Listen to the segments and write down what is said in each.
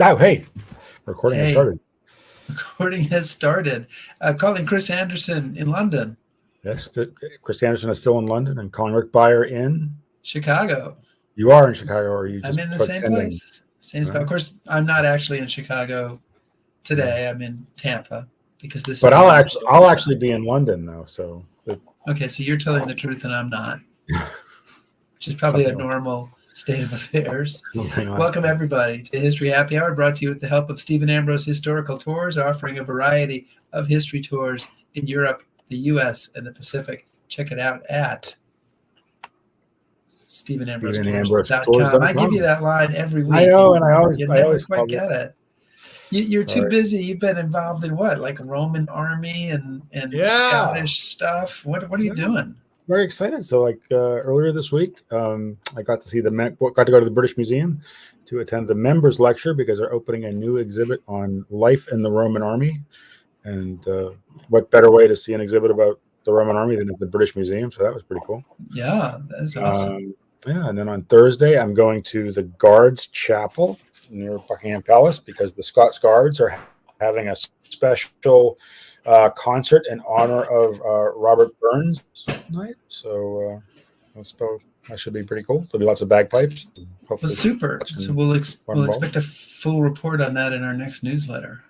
Oh, hey, recording has started. Recording has started. Calling Chris Anderson in London. Yes, Chris Anderson is still in London and calling Rick Beyer in Chicago. You are in Chicago, or are you just I'm in the pretending? same place. Same spot. Of course, I'm not actually in Chicago today. I'm in Tampa because this. But I'll actually be in London though. So. Okay, so you're telling the truth and I'm not, which is probably a normal state of affairs. Welcome everybody to History Happy Hour, brought to you with the help of Stephen Ambrose Historical Tours, offering a variety of history tours in Europe, the U.S., and the Pacific. Check it out at StephenAmbroseTours.com. I give you that line every week. I know, and I never always quite get it. You're too busy. You've been involved in what, like Roman army and Scottish stuff? What are you doing? Very excited. So, earlier this week, I got to go to the British Museum to attend the members lecture because they're opening a new exhibit on life in the Roman army. And what better way to see an exhibit about the Roman army than at the British Museum? So that was pretty cool. Yeah, that is awesome. And then on Thursday, I'm going to the Guards Chapel near Buckingham Palace because the Scots Guards are having a special concert in honor of Robert Burns night. So that should be pretty cool. There'll be lots of bagpipes. Well, super. So we'll expect a full report on that in our next newsletter.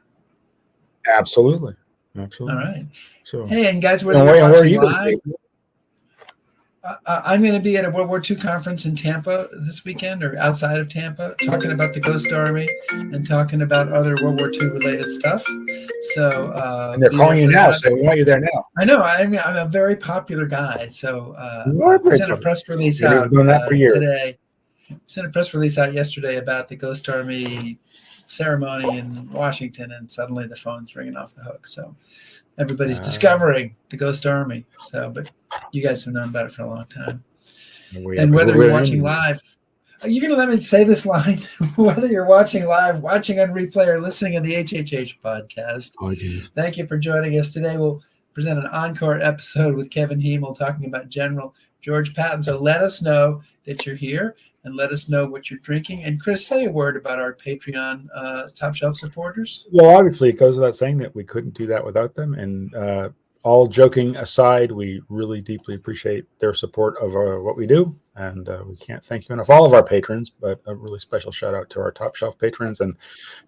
Absolutely. All right. So, hey, and guys, where are you live, I'm going to be at a World War II conference in Tampa this weekend, or outside of Tampa, talking about the Ghost Army and talking about other World War II related stuff. So, and they're calling you now, so we want you there now. I know. I'm a very popular guy. So, I sent a press release out today. Sent a press release out yesterday about the Ghost Army ceremony in Washington, and suddenly the phone's ringing off the hook. So, everybody's discovering the Ghost Army. So, but you guys have known about it for a long time. And whether you're watching live, are you going to let me say this line? Whether you're watching live, watching on replay, or listening on the HHH podcast, thank you for joining us today. We'll present an encore episode with Kevin Hymel talking about General George Patton. So let us know that you're here and let us know what you're drinking. And Chris, say a word about our Patreon Top Shelf supporters. Well, obviously, it goes without saying that we couldn't do that without them. And all joking aside, we really deeply appreciate their support of what we do. And we can't thank you enough, all of our patrons, but a really special shout out to our Top Shelf patrons. And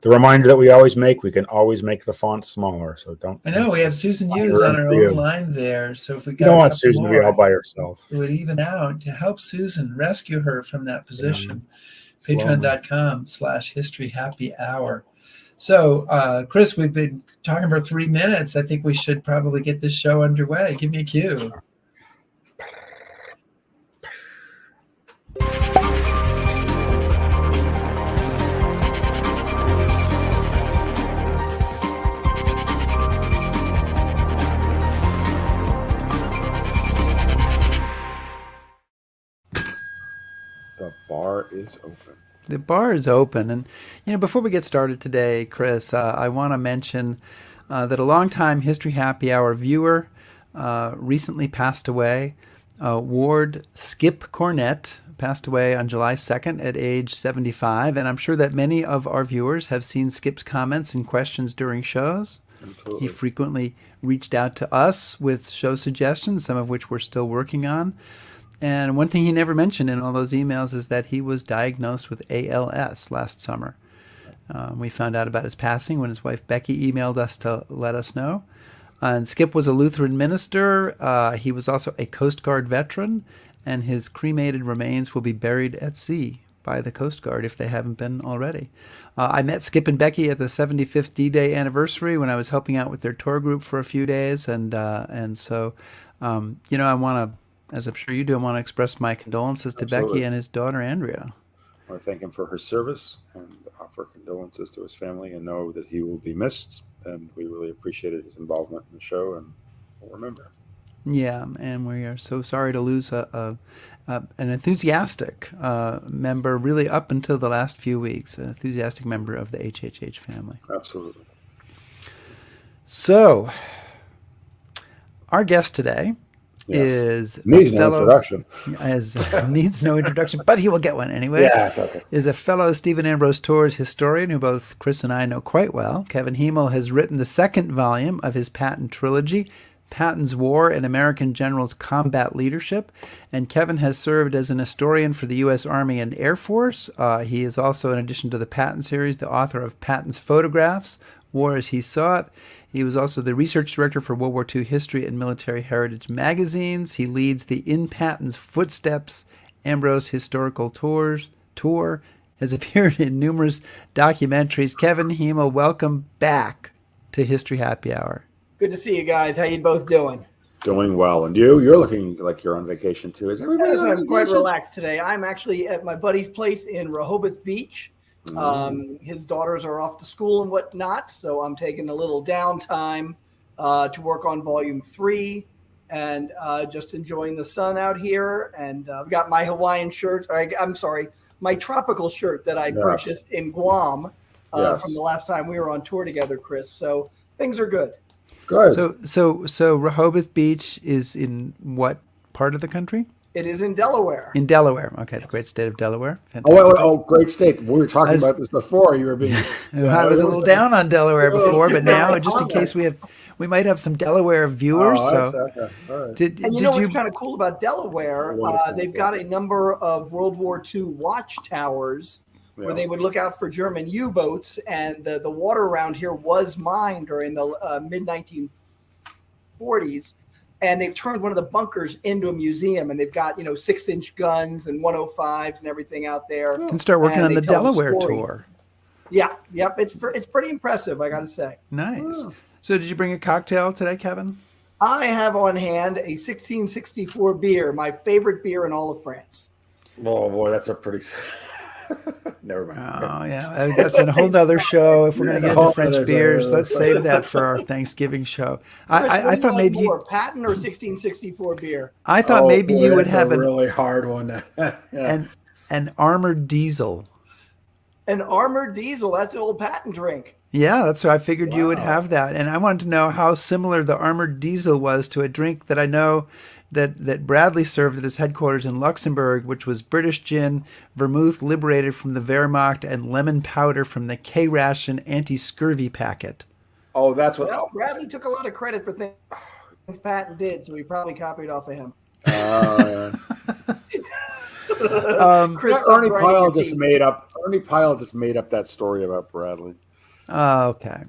the reminder that we always make, we can always make the font smaller. So don't. I know we have Susan Hughes on our own line there. So if we got, you don't want Susan to be all by herself. It would even out to help Susan rescue her from that position. Patreon.com/historyhappyhour. So, Chris, we've been talking for 3 minutes. I think we should probably get this show underway. Give me a cue. The bar is open. The bar is open. And, before we get started today, Chris, I want to mention that a longtime History Happy Hour viewer recently passed away. Ward Skip Cornett passed away on July 2nd at age 75. And I'm sure that many of our viewers have seen Skip's comments and questions during shows. Absolutely. He frequently reached out to us with show suggestions, some of which we're still working on. And one thing he never mentioned in all those emails is that he was diagnosed with ALS last summer. We found out about his passing when his wife Becky emailed us to let us know. And Skip was a Lutheran minister. He was also a Coast Guard veteran, and his cremated remains will be buried at sea by the Coast Guard if they haven't been already. I met Skip and Becky at the 75th D-Day anniversary when I was helping out with their tour group for a few days. And so, I want to, as I'm sure you do, I want to express my condolences to Becky and his daughter, Andrea. I want to thank him for her service and offer condolences to his family and know that he will be missed. And we really appreciated his involvement in the show, and we'll remember. Yeah, and we are so sorry to lose an enthusiastic member, really up until the last few weeks, an enthusiastic member of the HHH family. Absolutely. So, our guest today is needs no introduction. Needs no introduction, but he will get one anyway. Yes, okay. Is a fellow Stephen Ambrose Tours historian who both Chris and I know quite well. Kevin Hymel has written the second volume of his Patton Trilogy, Patton's War and American Generals' Combat Leadership, and Kevin has served as an historian for the U.S. Army and Air Force. He is also, in addition to the Patton series, the author of Patton's Photographs, War as He Saw It. He was also the research director for World War II History and Military Heritage magazines. He leads the In Patton's Footsteps Ambrose Historical Tour, has appeared in numerous documentaries. Kevin Hymel, welcome back to History Happy Hour. Good to see you guys. How you both doing? Doing well. And you're looking like you're on vacation too. Is everybody on I'm vacation? quite relaxed today. I'm actually at my buddy's place in Rehoboth Beach. His daughters are off to school and whatnot, so I'm taking a little downtime to work on volume 3 and just enjoying the sun out here. And I've got my Hawaiian shirt. My tropical shirt that I purchased in Guam from the last time we were on tour together, Chris. So things are good. Good. So Rehoboth Beach is in what part of the country? It is in Delaware. In Delaware. Okay, Yes. The great state of Delaware. Fantastic. Oh, great state. We were talking about this before. You were being. I was a little down on Delaware before, but now, just in case we might have some Delaware viewers. Okay. All right. And you know what's kind of cool about Delaware? They've got a number of World War II watchtowers where they would look out for German U-boats, and the water around here was mined during the mid-1940s. And they've turned one of the bunkers into a museum, and they've got 6-inch guns and 105s and everything out there. You can start working on the Delaware tour. Yeah, yep, it's pretty impressive, I got to say. Nice. Oh. So, did you bring a cocktail today, Kevin? I have on hand a 1664 beer, my favorite beer in all of France. Oh boy, that's a pretty. Never mind. Oh yeah, that's a whole other show. If we're going to get into French beers, let's save that for our Thanksgiving show. I thought maybe more, Patton or 1664 beer. I thought maybe you would have a really hard one. An armored diesel. An armored diesel. That's an old Patton drink. Yeah, that's what I figured you would have that. And I wanted to know how similar the armored diesel was to a drink that I know that Bradley served at his headquarters in Luxembourg, which was British gin, vermouth liberated from the Wehrmacht, and lemon powder from the K-Ration anti-scurvy packet. Oh, that's what... Well, Bradley took a lot of credit for things Patton did, so he probably copied off of him. Ernie Pyle just made up that story about Bradley. Okay.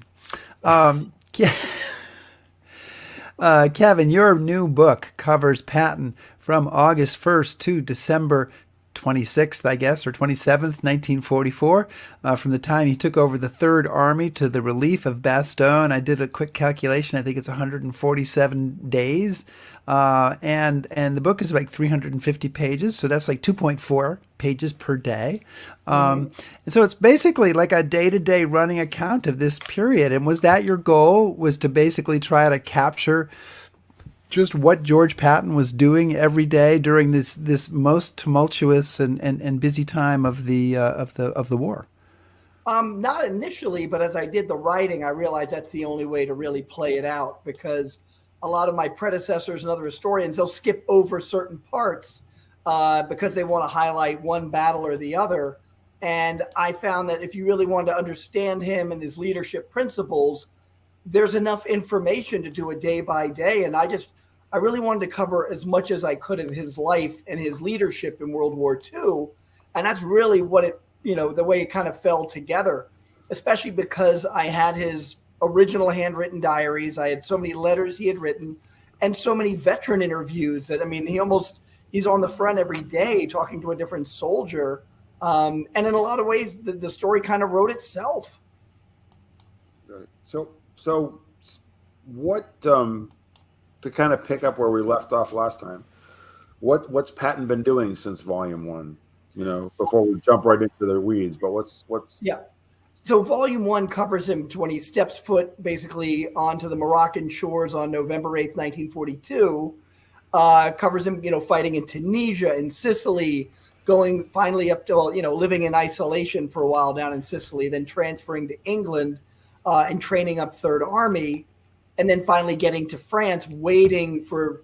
Kevin, your new book covers Patton from August 1st to December 26th, I guess, or 27th, 1944, from the time he took over the Third Army to the relief of Bastogne. I did a quick calculation. I think it's 147 days. And the book is like 350 pages, so that's like 2.4 pages per day. And so it's basically like a day-to-day running account of this period. And was that your goal, was to basically try to capture just what George Patton was doing every day during this most tumultuous and busy time of the war? Not initially, but as I did the writing, I realized that's the only way to really play it out, because a lot of my predecessors and other historians, they'll skip over certain parts because they want to highlight one battle or the other. And I found that if you really wanted to understand him and his leadership principles, there's enough information to do a day by day. And I really wanted to cover as much as I could of his life and his leadership in World War II. And that's really what the way it kind of fell together, especially because I had his original handwritten diaries. I had so many letters he had written and so many veteran interviews that, he's on the front every day talking to a different soldier. And in a lot of ways, the story kind of wrote itself. So what, to kind of pick up where we left off last time, what's Patton been doing since Volume 1? Before we jump right into the weeds, but what's Yeah. So Volume 1 covers him when he steps foot basically onto the Moroccan shores on November 8th, 1942. Covers him, fighting in Tunisia, in Sicily, going finally up to, living in isolation for a while down in Sicily, then transferring to England and training up Third Army, and then finally getting to France, waiting for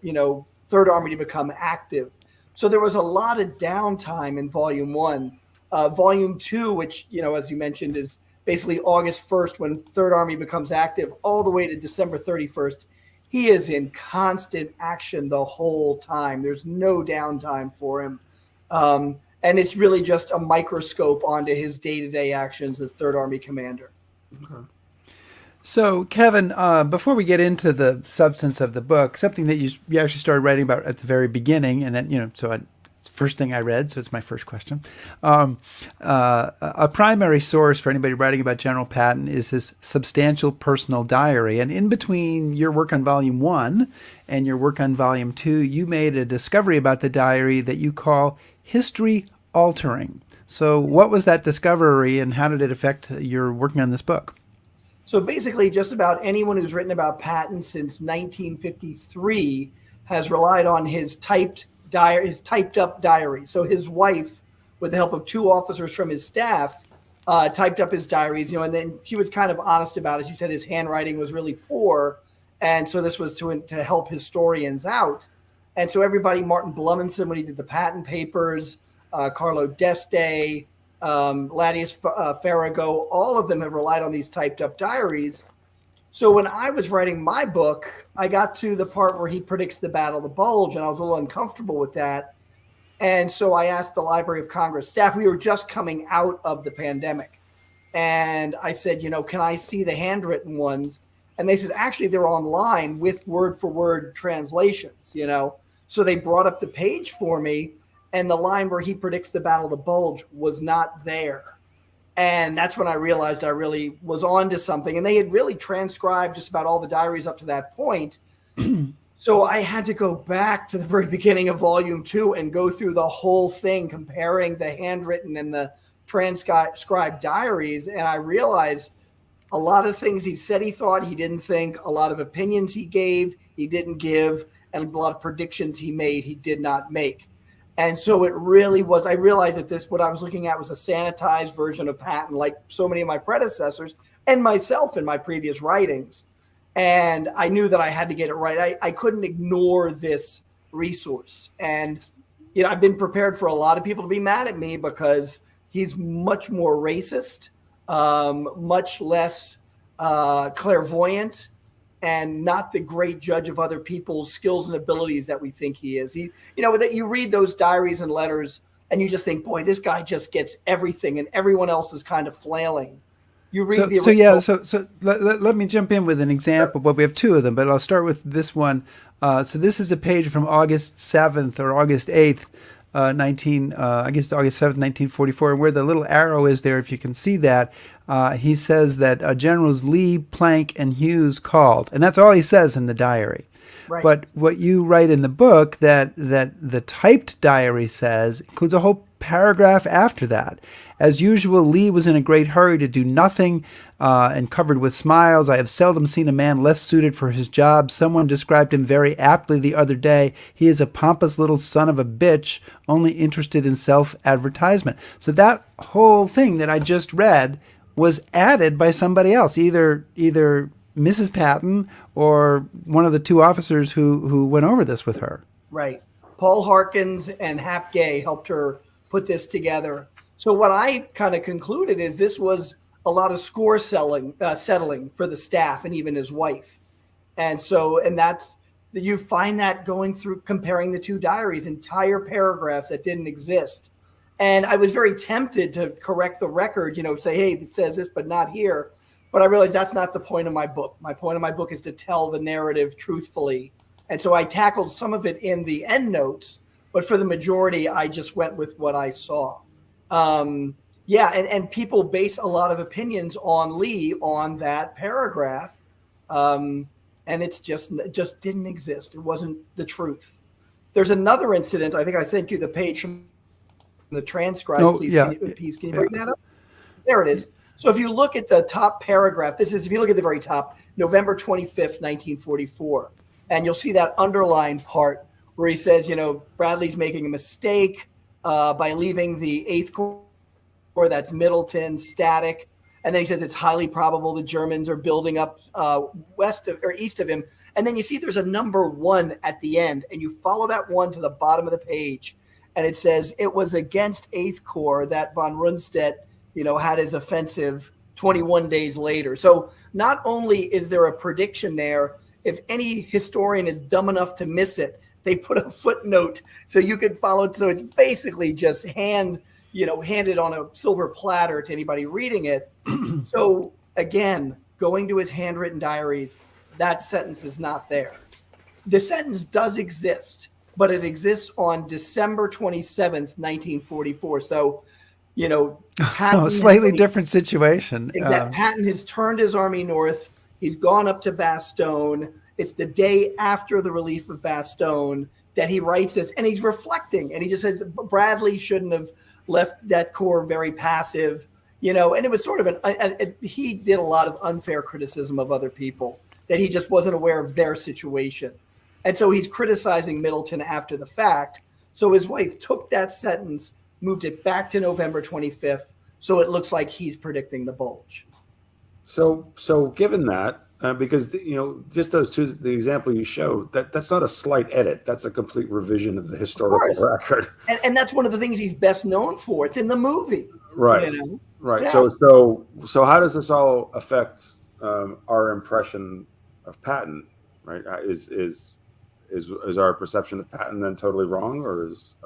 Third Army to become active. So there was a lot of downtime in Volume 1. Volume 2, which, as you mentioned, is basically August 1st when Third Army becomes active, all the way to December 31st. He is in constant action the whole time. There's no downtime for him. And it's really just a microscope onto his day-to-day actions as Third Army commander. Okay. So, Kevin, before we get into the substance of the book, something that you actually started writing about at the very beginning, and then, it's the first thing I read, so it's my first question. A primary source for anybody writing about General Patton is his substantial personal diary. And in between your work on Volume 1 and your work on Volume 2, you made a discovery about the diary that you call history altering. So what was that discovery, and how did it affect your working on this book? So basically, just about anyone who's written about Patton since 1953 has relied on his typed up diary. So his wife, with the help of 2 officers from his staff, typed up his diaries, and then she was kind of honest about it. She said his handwriting was really poor, and so this was to help historians out. And so everybody, Martin Blumenson, when he did the Patton papers, Carlo D'Este, Ladius Farrago, all of them have relied on these typed up diaries. So when I was writing my book, I got to the part where he predicts the Battle of the Bulge, and I was a little uncomfortable with that. And so I asked the Library of Congress staff, we were just coming out of the pandemic. And I said, can I see the handwritten ones? And they said, actually, they're online with word for word translations, So they brought up the page for me, and the line where he predicts the Battle of the Bulge was not there. And that's when I realized I really was onto something. And they had really transcribed just about all the diaries up to that point. So I had to go back to the very beginning of Volume 2 and go through the whole thing, comparing the handwritten and the transcribed diaries. And I realized a lot of things he said he thought, he didn't think. A lot of opinions he gave, he didn't give. And a lot of predictions he made, he did not make. And so it really was, I realized that what I was looking at was a sanitized version of Patton, like so many of my predecessors and myself in my previous writings. And I knew that I had to get it right. I couldn't ignore this resource. And, I've been prepared for a lot of people to be mad at me because he's much more racist, much less clairvoyant, and not the great judge of other people's skills and abilities that we think he is. That you read those diaries and letters and you just think, boy, this guy just gets everything and everyone else is kind of flailing. You read So let me jump in with an example. Well, we have 2 of them, but I'll start with this one. So this is a page from August 7th or August 8th, August 7th, 1944, and where the little arrow is there, if you can see that, he says that Generals Lee, Plank, and Hughes called, and that's all he says in the diary. Right. But what you write in the book that the typed diary says includes a whole paragraph after that. As usual, Lee was in a great hurry to do nothing and covered with smiles. I have seldom seen a man less suited for his job. Someone described him very aptly the other day. He is a pompous little son of a bitch, only interested in self-advertisement. So that whole thing that I just read was added by somebody else, either Mrs. Patton or one of the 2 officers who went over this with her. Right. Paul Harkins and Hap Gay helped her put this together. So what I kind of concluded is this was a lot of score settling for the staff and even his wife. And that's, you find that going through comparing the 2 diaries, entire paragraphs that didn't exist. And I was very tempted to correct the record, say, hey, it says this, but not here. But I realized that's not the point of my book. My point of my book is to tell the narrative truthfully. And so I tackled some of it in the endnotes, but for the majority, I just went with what I saw. And people base a lot of opinions on Lee on that paragraph. And it's just didn't exist. It wasn't the truth. There's another incident. I think I sent you the page from the transcribe. Oh, please, yeah. Can you bring that up? There it is. So if you look at the top paragraph, if you look at the very top, November 25th, 1944, and you'll see that underlined part where he says, Bradley's making a mistake by leaving the 8th Corps, that's Middleton, static. And then he says it's highly probable the Germans are building up east of him. And then you see there's a number 1 at the end, and you follow that 1 to the bottom of the page, and it says it was against 8th Corps that von Rundstedt, had his offensive 21 days later. So not only is there a prediction there, if any historian is dumb enough to miss it, they put a footnote so you could follow it. So it's basically just handed on a silver platter to anybody reading it. So again, going to his handwritten diaries, that sentence is not there. The sentence does exist, but it exists on December 27th, 1944. So, Patton, a slightly different situation. Exactly. Patton has turned his army north. He's gone up to Bastogne. It's the day after the relief of Bastogne that he writes this, and he's reflecting, and he just says Bradley shouldn't have left that corps very passive, and it was sort of he did a lot of unfair criticism of other people, that he just wasn't aware of their situation. And so he's criticizing Middleton after the fact. So his wife took that sentence, moved it back to November 25th, so it looks like he's predicting the Bulge. So given that, because just those two, the example you showed, that's not a slight edit. That's a complete revision of the historical record. And that's one of the things he's best known for. It's in the movie, right? Right. Yeah. So how does this all affect our impression of Patton? Right? Is our perception of Patton then totally wrong, or is?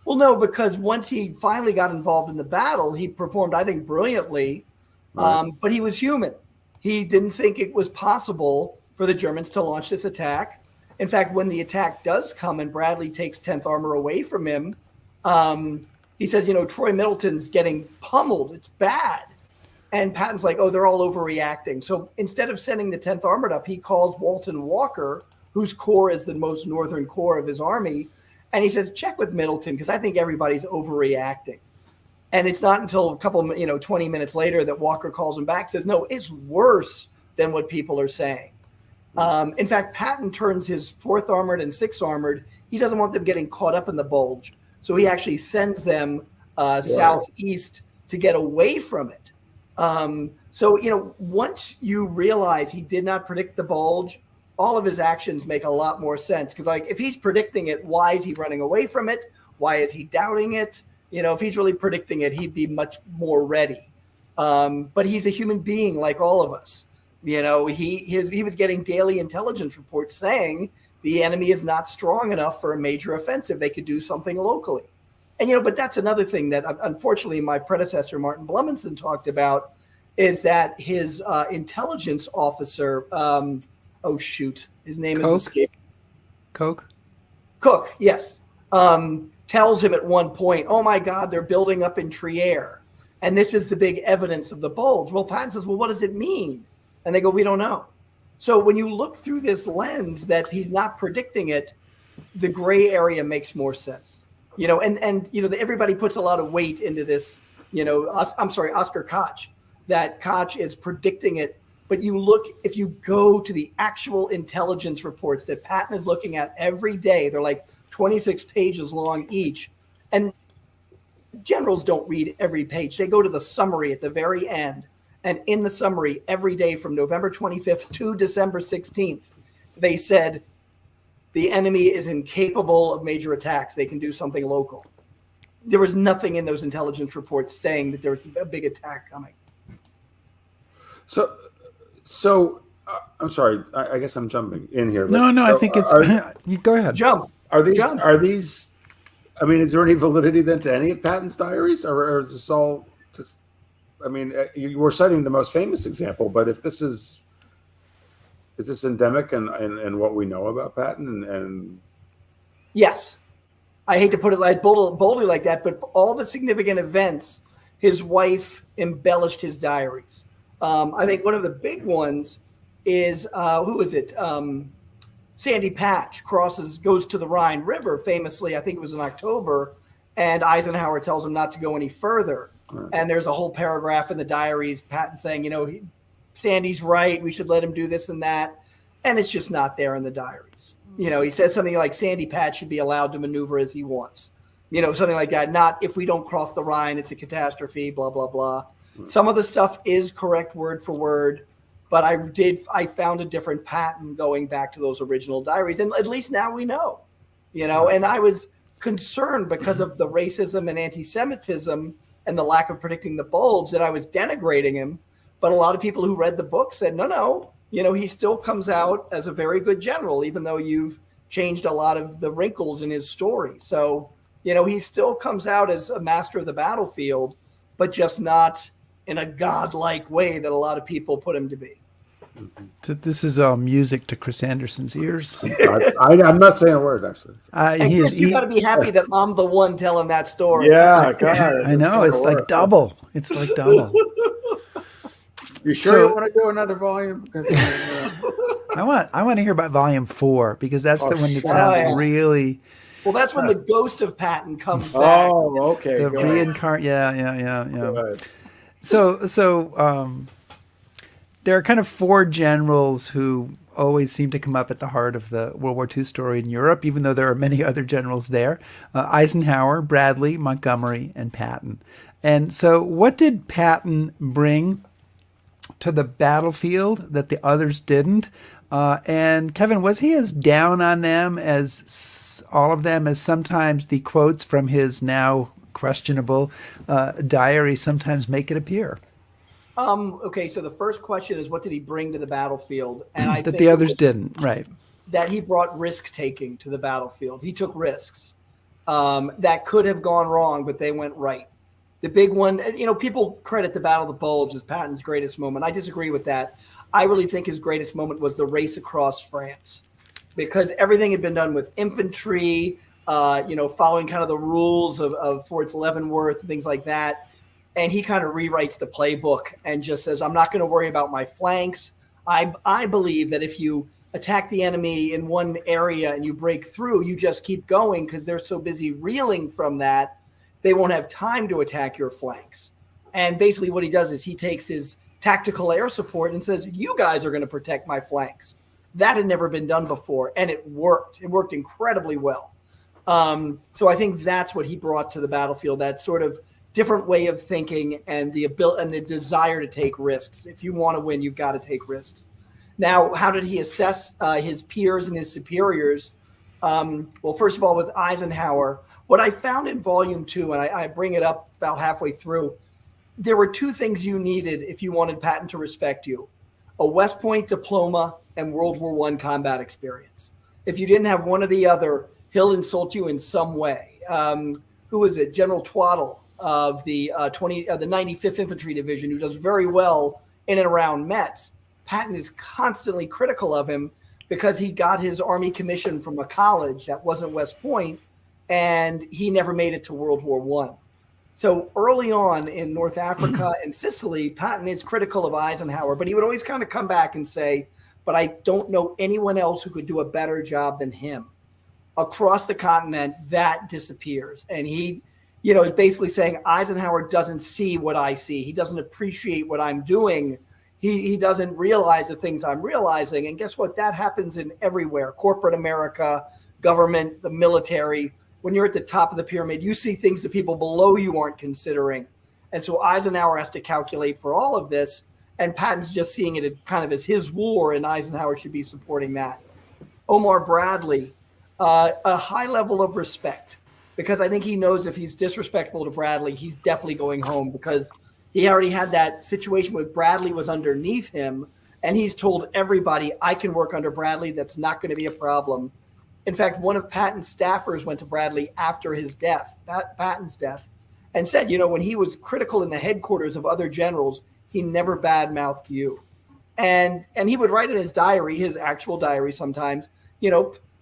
Well, no, because once he finally got involved in the battle, he performed, I think, brilliantly. Right. But he was human. He didn't think it was possible for the Germans to launch this attack. In fact, when the attack does come and Bradley takes 10th Armor away from him, he says, Troy Middleton's getting pummeled. It's bad. And Patton's like, oh, they're all overreacting. So instead of sending the 10th Armored up, he calls Walton Walker, whose corps is the most northern corps of his army. And he says, check with Middleton, because I think everybody's overreacting. And it's not until a couple, 20 minutes later that Walker calls him back, says, no, it's worse than what people are saying. In fact, Patton turns his 4th Armored and 6th Armored. He doesn't want them getting caught up in the Bulge. So he actually sends them southeast to get away from it. So, once you realize he did not predict the Bulge, all of his actions make a lot more sense. Because, if he's predicting it, why is he running away from it? Why is he doubting it? If he's really predicting it, he'd be much more ready. But he's a human being like all of us. He was getting daily intelligence reports saying the enemy is not strong enough for a major offensive. They could do something locally. And, but that's another thing that unfortunately my predecessor, Martin Blumenson, talked about, is that his intelligence officer, his name is escaping. Cook, yes. Tells him at one point, oh my God, they're building up in Trier. And this is the big evidence of the Bulge. Well, Patton says, well, what does it mean? And they go, we don't know. So when you look through this lens that he's not predicting it, the gray area makes more sense. Everybody puts a lot of weight into this, Oscar Koch, that Koch is predicting it. But if you go to the actual intelligence reports that Patton is looking at every day, they're like 26 pages long each. And generals don't read every page. They go to the summary at the very end. And in the summary, every day from November 25th to December 16th, they said the enemy is incapable of major attacks. They can do something local. There was nothing in those intelligence reports saying that there was a big attack coming. So I'm sorry. I guess I'm jumping in here. No, I think you go ahead. Jump. Are these? I mean, is there any validity then to any of Patton's diaries, or is this all just? I mean, you were citing the most famous example, but if this is this endemic in what we know about Patton and? Yes, I hate to put it like boldly like that, but all the significant events, his wife embellished his diaries. I think one of the big ones is who is it? Sandy Patch goes to the Rhine River famously. I think it was in October, and Eisenhower tells him not to go any further. Right. And there's a whole paragraph in the diaries, Patton saying, Sandy's right. We should let him do this and that. And it's just not there in the diaries. He says something like Sandy Patch should be allowed to maneuver as he wants. Something like that. Not if we don't cross the Rhine, it's a catastrophe, blah, blah, blah. Some of the stuff is correct word for word, but I found a different pattern going back to those original diaries. And at least now we know, and I was concerned because of the racism and anti-Semitism and the lack of predicting the Bulge that I was denigrating him. But a lot of people who read the book said, no, he still comes out as a very good general, even though you've changed a lot of the wrinkles in his story. So, he still comes out as a master of the battlefield, but just not in a godlike way that a lot of people put him to be. So this is music to Chris Anderson's ears. I'm not saying a word, actually. You got to be happy that I'm the one telling that story. Yeah, God, I know. It's like double. It's like double. You sure you want to do another volume? Because I want to hear about volume 4 because that's the one that sounds really. Well, that's when the ghost of Patton comes back. Oh, okay. The reincarnate. Yeah. So there are kind of 4 generals who always seem to come up at the heart of the World War II story in Europe, even though there are many other generals there. Eisenhower, Bradley, Montgomery, and Patton. And so what did Patton bring to the battlefield that the others didn't? And Kevin, was he as down on them as all of them as sometimes the quotes from his now questionable diary sometimes make it appear? Okay, so the first question is, what did he bring to the battlefield? And I that think the others didn't, right? That he brought risk-taking to the battlefield. He took risks that could have gone wrong, but they went right. The big one, people credit the Battle of the Bulge as Patton's greatest moment. I disagree with that. I really think his greatest moment was the race across France, because everything had been done with infantry, following kind of the rules of Forts Leavenworth and things like that. And he kind of rewrites the playbook and just says, I'm not going to worry about my flanks. I believe that if you attack the enemy in one area and you break through, you just keep going because they're so busy reeling from that, they won't have time to attack your flanks. And basically what he does is he takes his tactical air support and says, you guys are going to protect my flanks. That had never been done before, and it worked. It worked incredibly well. So I think that's what he brought to the battlefield, that sort of different way of thinking and the ability and the desire to take risks. If you want to win, you've got to take risks. Now, how did he assess his peers and his superiors? Well, first of all, with Eisenhower, what I found in volume 2, and I bring it up about halfway through, there were 2 things you needed if you wanted Patton to respect you: a West Point diploma and World War I combat experience. If you didn't have one or the other, he'll insult you in some way. Who was it? General Twaddle of the 95th Infantry Division, who does very well in and around Metz. Patton is constantly critical of him because he got his Army commission from a college that wasn't West Point, and he never made it to World War I. So early on in North Africa and Sicily, Patton is critical of Eisenhower, but he would always kind of come back and say, but I don't know anyone else who could do a better job than him. Across the continent, that disappears. And he, is basically saying Eisenhower doesn't see what I see. He doesn't appreciate what I'm doing. He doesn't realize the things I'm realizing. And guess what? That happens in everywhere. Corporate America, government, the military. When you're at the top of the pyramid, you see things that people below you aren't considering. And so Eisenhower has to calculate for all of this. And Patton's just seeing it kind of as his war, and Eisenhower should be supporting that. Omar Bradley, a high level of respect, because I think he knows if he's disrespectful to Bradley, he's definitely going home, because he already had that situation where Bradley was underneath him, and he's told everybody, I can work under Bradley. That's not going to be a problem. In fact, one of Patton's staffers went to Bradley after his death, Patton's death, and said, when he was critical in the headquarters of other generals, he never badmouthed you. And he would write in his diary, his actual diary sometimes,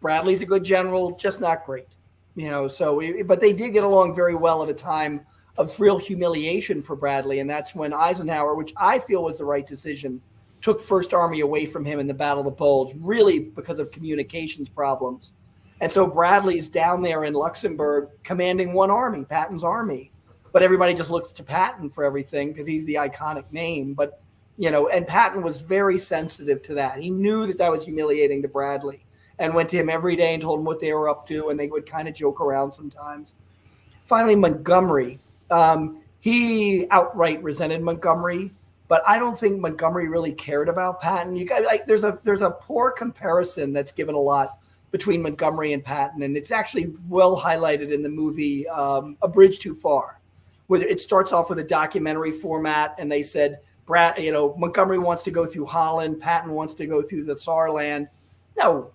Bradley's a good general, just not great. But they did get along very well at a time of real humiliation for Bradley. And that's when Eisenhower, which I feel was the right decision, took First Army away from him in the Battle of the Bulge, really because of communications problems. And so Bradley's down there in Luxembourg commanding one army, Patton's army. But everybody just looks to Patton for everything because he's the iconic name. But, and Patton was very sensitive to that. He knew that was humiliating to Bradley and went to him every day and told him what they were up to. And they would kind of joke around sometimes. Finally, Montgomery. he outright resented Montgomery, but I don't think Montgomery really cared about Patton. You got like there's a poor comparison that's given a lot between Montgomery and Patton, and it's actually well highlighted in the movie A Bridge Too Far, where it starts off with a documentary format, and they said Montgomery wants to go through Holland, Patton wants to go through the Saarland. No,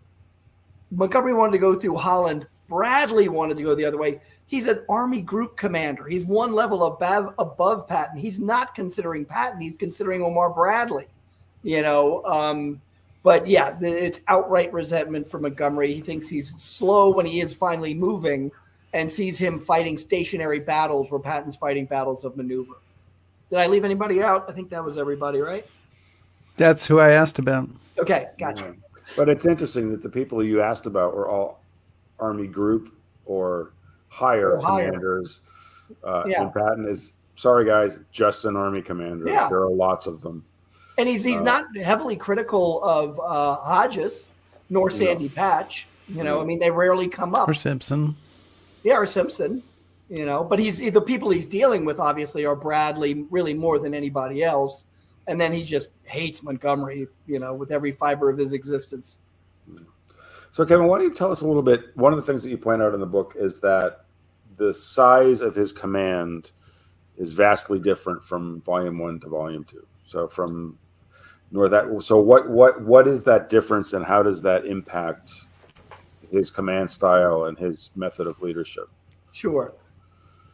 Montgomery wanted to go through Holland. Bradley wanted to go the other way. He's an Army group commander. He's one level above Patton. He's not considering Patton. He's considering Omar Bradley, But yeah, it's outright resentment for Montgomery. He thinks he's slow when he is finally moving, and sees him fighting stationary battles where Patton's fighting battles of maneuver. Did I leave anybody out? I think that was everybody, right? That's who I asked about. Okay, gotcha. Yeah. But it's interesting that the people you asked about were all Army group or higher commanders. And Patton is, sorry guys, just an Army commander. Yeah. There are lots of them. And he's not heavily critical of Hodges nor Sandy Patch. I mean, they rarely come up. Or Simpson. Yeah, or Simpson. But the people he's dealing with obviously are Bradley really more than anybody else. And then he just hates Montgomery, with every fiber of his existence. So, Kevin, why don't you tell us a little bit? One of the things that you point out in the book is that the size of his command is vastly different from Volume 1 to Volume 2. So, from what is that difference, and how does that impact his command style and his method of leadership? Sure.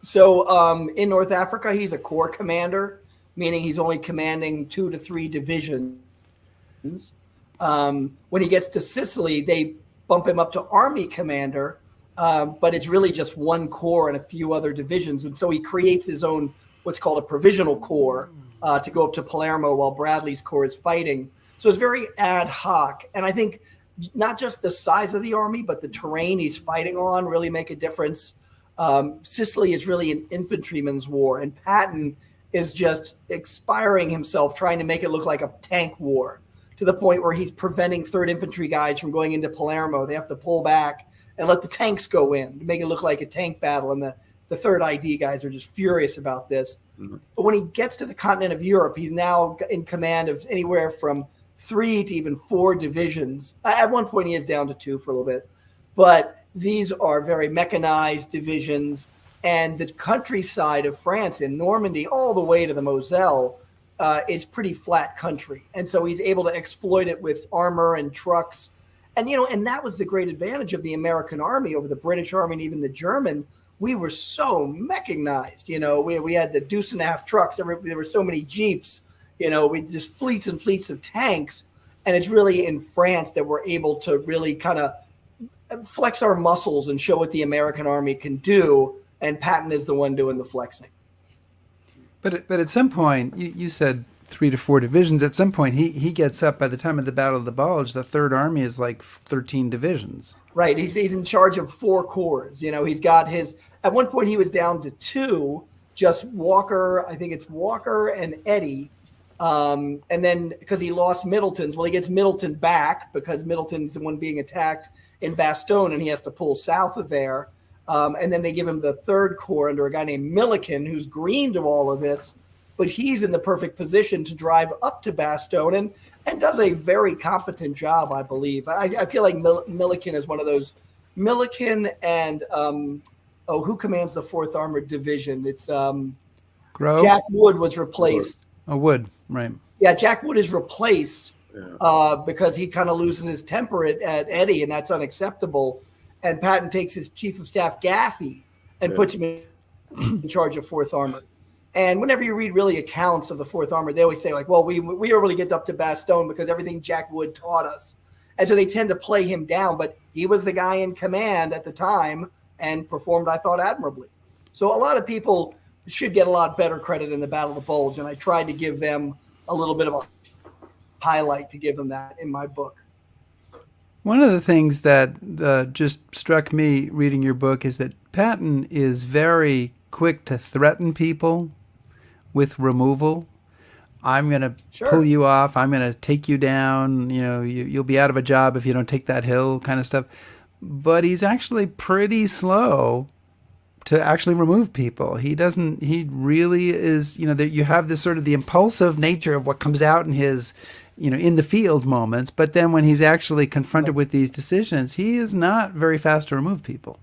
So, in North Africa, he's a corps commander, meaning he's only commanding 2 to 3 divisions. When he gets to Sicily, they bump him up to Army commander, but it's really just one corps and a few other divisions. And so he creates his own, what's called a provisional corps, to go up to Palermo while Bradley's corps is fighting. So it's very ad hoc. And I think not just the size of the army, but the terrain he's fighting on really make a difference. Sicily is really an infantryman's war, and Patton is just expiring himself, trying to make it look like a tank war, to the point where he's preventing 3rd Infantry guys from going into Palermo. They have to pull back and let the tanks go in to make it look like a tank battle. And the 3rd ID guys are just furious about this. Mm-hmm. But when he gets to the continent of Europe, he's now in command of anywhere from 3 to even 4 divisions. At one point, he is down to 2 for a little bit. But these are very mechanized divisions. And the countryside of France, in Normandy, all the way to the Moselle, is pretty flat country. And so he's able to exploit it with armor and trucks. And, and that was the great advantage of the American army over the British army and even the German. We were so mechanized. We had the deuce and a half trucks. There were so many Jeeps, we just fleets and fleets of tanks. And it's really in France that we're able to really kind of flex our muscles and show what the American army can do. And Patton is the one doing the flexing. But at some point, you said 3 to 4 divisions. At some point, he gets up. By the time of the Battle of the Bulge, the 3rd Army is like 13 divisions. Right. He's in charge of 4 corps. He's got his. At one point, he was down to 2. Just Walker. I think it's Walker and Eddie. And then because he lost Middleton's, he gets Middleton back because Middleton's the one being attacked in Bastogne, and he has to pull south of there. And then they give him the 3rd Corps under a guy named Milliken, who's green to all of this, but he's in the perfect position to drive up to Bastogne and does a very competent job, I believe. I feel like Milliken is one of those. Milliken and, who commands the 4th Armored Division? It's Jack Wood was replaced. Oh, Wood, right. Yeah, Jack Wood is replaced because he kind of loses his temper at Eddie, and that's unacceptable. And Patton takes his chief of staff, Gaffey, and puts him in charge of 4th Armored. And whenever you read really accounts of the 4th Armored, they always say, like, well, we were able to get up to Bastogne because everything Jack Wood taught us. And so they tend to play him down. But he was the guy in command at the time and performed, I thought, admirably. So a lot of people should get a lot better credit in the Battle of the Bulge. And I tried to give them a little bit of a highlight to give them that in my book. One of the things that just struck me reading your book is that Patton is very quick to threaten people with removal. I'm going to pull you off. I'm going to take you down. You'll be out of a job if you don't take that hill kind of stuff. But he's actually pretty slow to actually remove people. He really is, that you have this sort of the impulsive nature of what comes out in his, in the field moments. But then when he's actually confronted with these decisions, he is not very fast to remove people.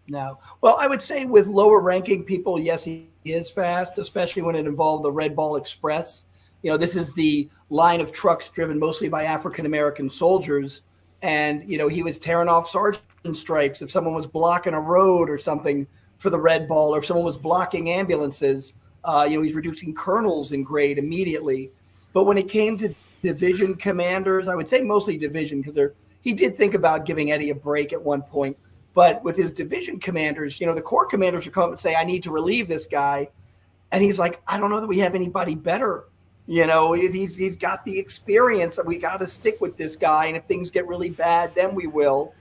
No. Well, I would say with lower ranking people, yes, he is fast, especially when it involved the Red Ball Express. This is the line of trucks driven mostly by African-American soldiers. And, he was tearing off sergeant stripes if someone was blocking a road or something for the Red Ball, or if someone was blocking ambulances. He's reducing colonels in grade immediately. But when it came to division commanders, I would say mostly division, because he did think about giving Eddie a break at one point. But with his division commanders, the corps commanders would come up and say, I need to relieve this guy. And he's like, I don't know that we have anybody better. He's got the experience that we got to stick with this guy. And if things get really bad, then we will.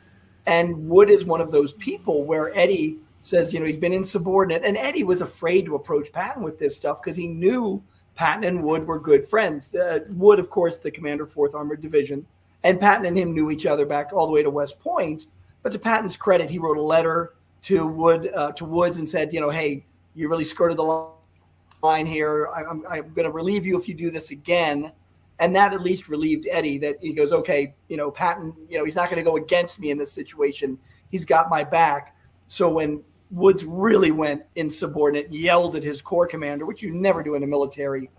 And Wood is one of those people where Eddie says, he's been insubordinate. And Eddie was afraid to approach Patton with this stuff because he knew Patton and Wood were good friends. Wood, of course, the commander, 4th Armored Division. And Patton and him knew each other back all the way to West Point. But to Patton's credit, he wrote a letter to Woods and said, hey, you really skirted the line here. I'm going to relieve you if you do this again. And that at least relieved Eddie, that he goes, okay, Patton, he's not going to go against me in this situation. He's got my back. So when Woods really went insubordinate, yelled at his corps commander, which you never do in the military,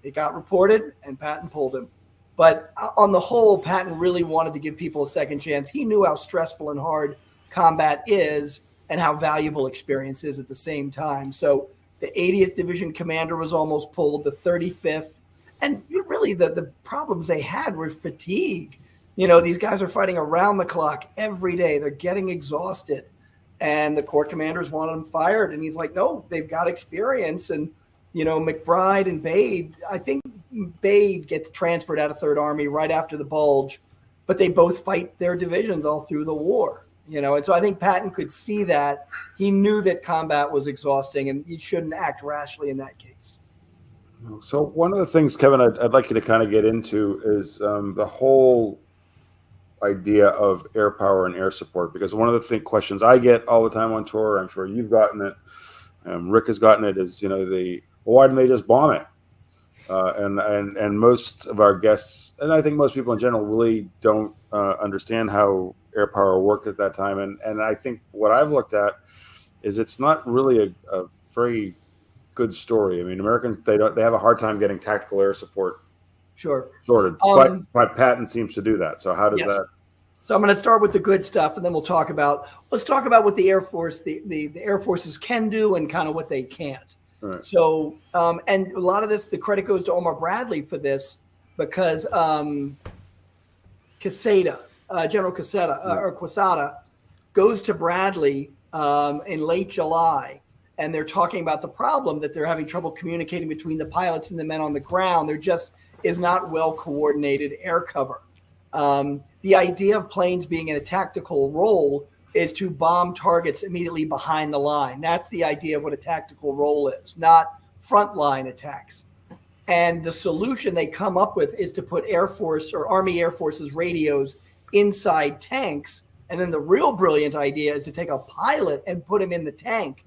it got reported and Patton pulled him. But on the whole, Patton really wanted to give people a second chance. He knew how stressful and hard combat is and how valuable experience is at the same time. So the 80th Division commander was almost pulled, the 35th. And really the problems they had were fatigue. These guys are fighting around the clock every day. They're getting exhausted. And the corps commanders wanted him fired. And he's like, no, they've got experience. And, McBride and Bade, I think Bade gets transferred out of 3rd Army right after the Bulge, but they both fight their divisions all through the war, And so I think Patton could see that. He knew that combat was exhausting and he shouldn't act rashly in that case. So one of the things, Kevin, I'd like you to kind of get into is the whole idea of air power and air support, because one of the questions I get all the time on tour, I'm sure you've gotten it, Rick has gotten it, is, why didn't they just bomb it? And most of our guests, and I think most people in general, really don't understand how air power worked at that time. And I think what I've looked at is it's not really a very good story. I mean, Americans, they have a hard time getting tactical air support sorted, but Patton seems to do that. So how does that? So I'm going to start with the good stuff, and then let's talk about what the Air Force, the Air Forces can do and kind of what they can't. Right. So, and a lot of this, the credit goes to Omar Bradley for this, because Quesada, General Quesada goes to Bradley in late July, and they're talking about the problem that they're having trouble communicating between the pilots and the men on the ground. There just is not well coordinated air cover. The idea of planes being in a tactical role is to bomb targets immediately behind the line. That's the idea of what a tactical role is, not frontline attacks. And the solution they come up with is to put Air Force or Army Air Force's radios inside tanks. And then the real brilliant idea is to take a pilot and put him in the tank.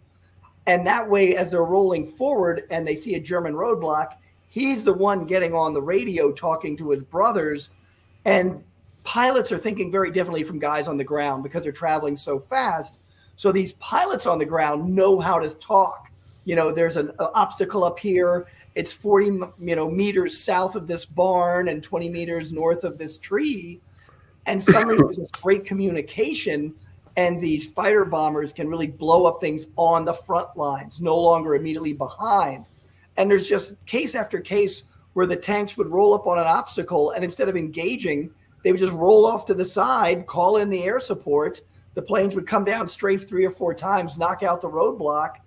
And that way, as they're rolling forward and they see a German roadblock, he's the one getting on the radio talking to his brothers. And pilots are thinking very differently from guys on the ground because they're traveling so fast. So these pilots on the ground know how to talk. There's an obstacle up here. It's 40 meters south of this barn and 20 meters north of this tree. And suddenly there's this great communication, and these fighter bombers can really blow up things on the front lines, no longer immediately behind. And there's just case after case where the tanks would roll up on an obstacle, and instead of engaging, they would just roll off to the side, call in the air support. The planes would come down, strafe 3 or 4 times, knock out the roadblock,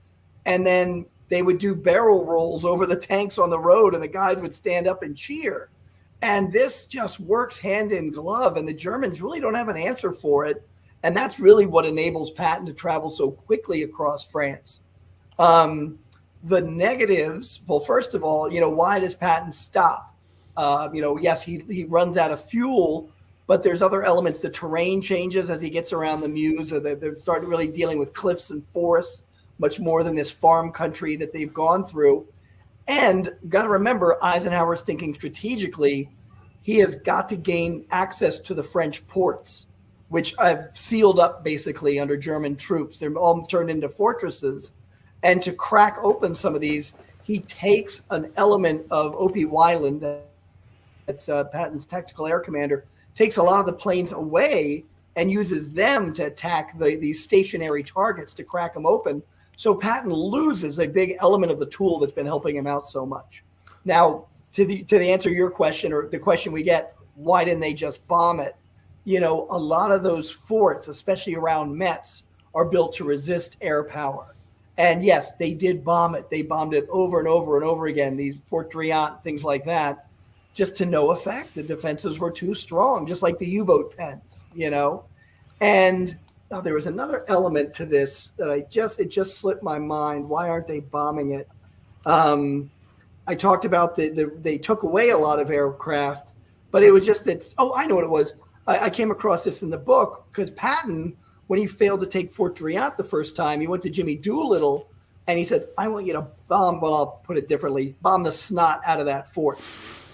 and then they would do barrel rolls over the tanks on the road, and the guys would stand up and cheer. And this just works hand in glove, and the Germans really don't have an answer for it. And that's really what enables Patton to travel so quickly across France. The negatives, well, first of all, why does Patton stop? Yes, he runs out of fuel, but there's other elements. The terrain changes as he gets around the Meuse. They're starting really dealing with cliffs and forests much more than this farm country that they've gone through. And got to remember, Eisenhower's thinking strategically. He has got to gain access to the French ports, which I've sealed up basically under German troops. They're all turned into fortresses. And to crack open some of these, he takes an element of O.P. Weiland, that's Patton's tactical air commander, takes a lot of the planes away and uses them to attack these stationary targets to crack them open. So Patton loses a big element of the tool that's been helping him out so much. Now, to the answer your question, or the question we get, why didn't they just bomb it? You know, a lot of those forts, especially around Metz, are built to resist air power. And yes, they did bomb it. They bombed it over and over and over again, these Fort Driant, things like that, just to no effect. The defenses were too strong, just like the U-boat pens, you know. And there was another element to this that it just slipped my mind. Why aren't they bombing it? I talked about they took away a lot of aircraft, but it was just that, I know what it was. I came across this in the book because Patton, when he failed to take Fort Driant the first time, he went to Jimmy Doolittle and he says, I want you to bomb, well, I'll put it differently, bomb the snot out of that fort.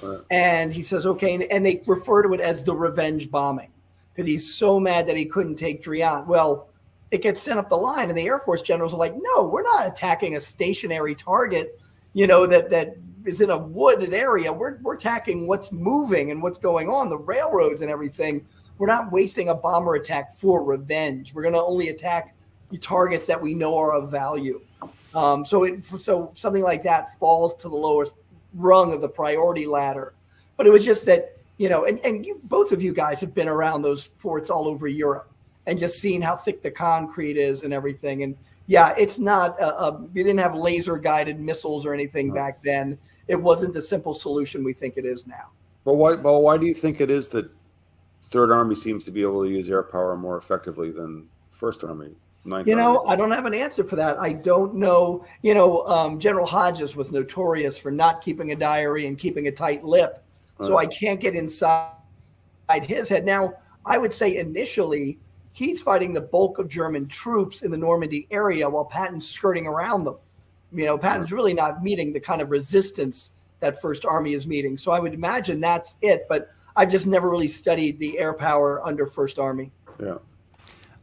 Right. And he says, okay. And they refer to it as the revenge bombing because he's so mad that he couldn't take Driant. Well, it gets sent up the line and the Air Force generals are like, no, we're not attacking a stationary target, you know, that is in a wooded area. We're attacking what's moving and what's going on, the railroads and everything. We're not wasting a bomber attack for revenge. We're going to only attack targets that we know are of value. So something like that falls to the lowest rung of the priority ladder. But it was just that, you know, and you, both of you guys have been around those forts all over Europe and just seen how thick the concrete is and everything. And yeah, it's not, we didn't have laser guided missiles or anything back then. It wasn't the simple solution we think it is now. Why do you think it is that Third Army seems to be able to use air power more effectively than First Army? Ninth You know, Army? I don't have an answer for that. I don't know. You know, General Hodges was notorious for not keeping a diary and keeping a tight lip. So I can't get inside his head. Now, I would say initially he's fighting the bulk of German troops in the Normandy area while Patton's skirting around them. You know, Patton's really not meeting the kind of resistance that First Army is meeting. So I would imagine that's it. But I've just never really studied the air power under First Army. Yeah.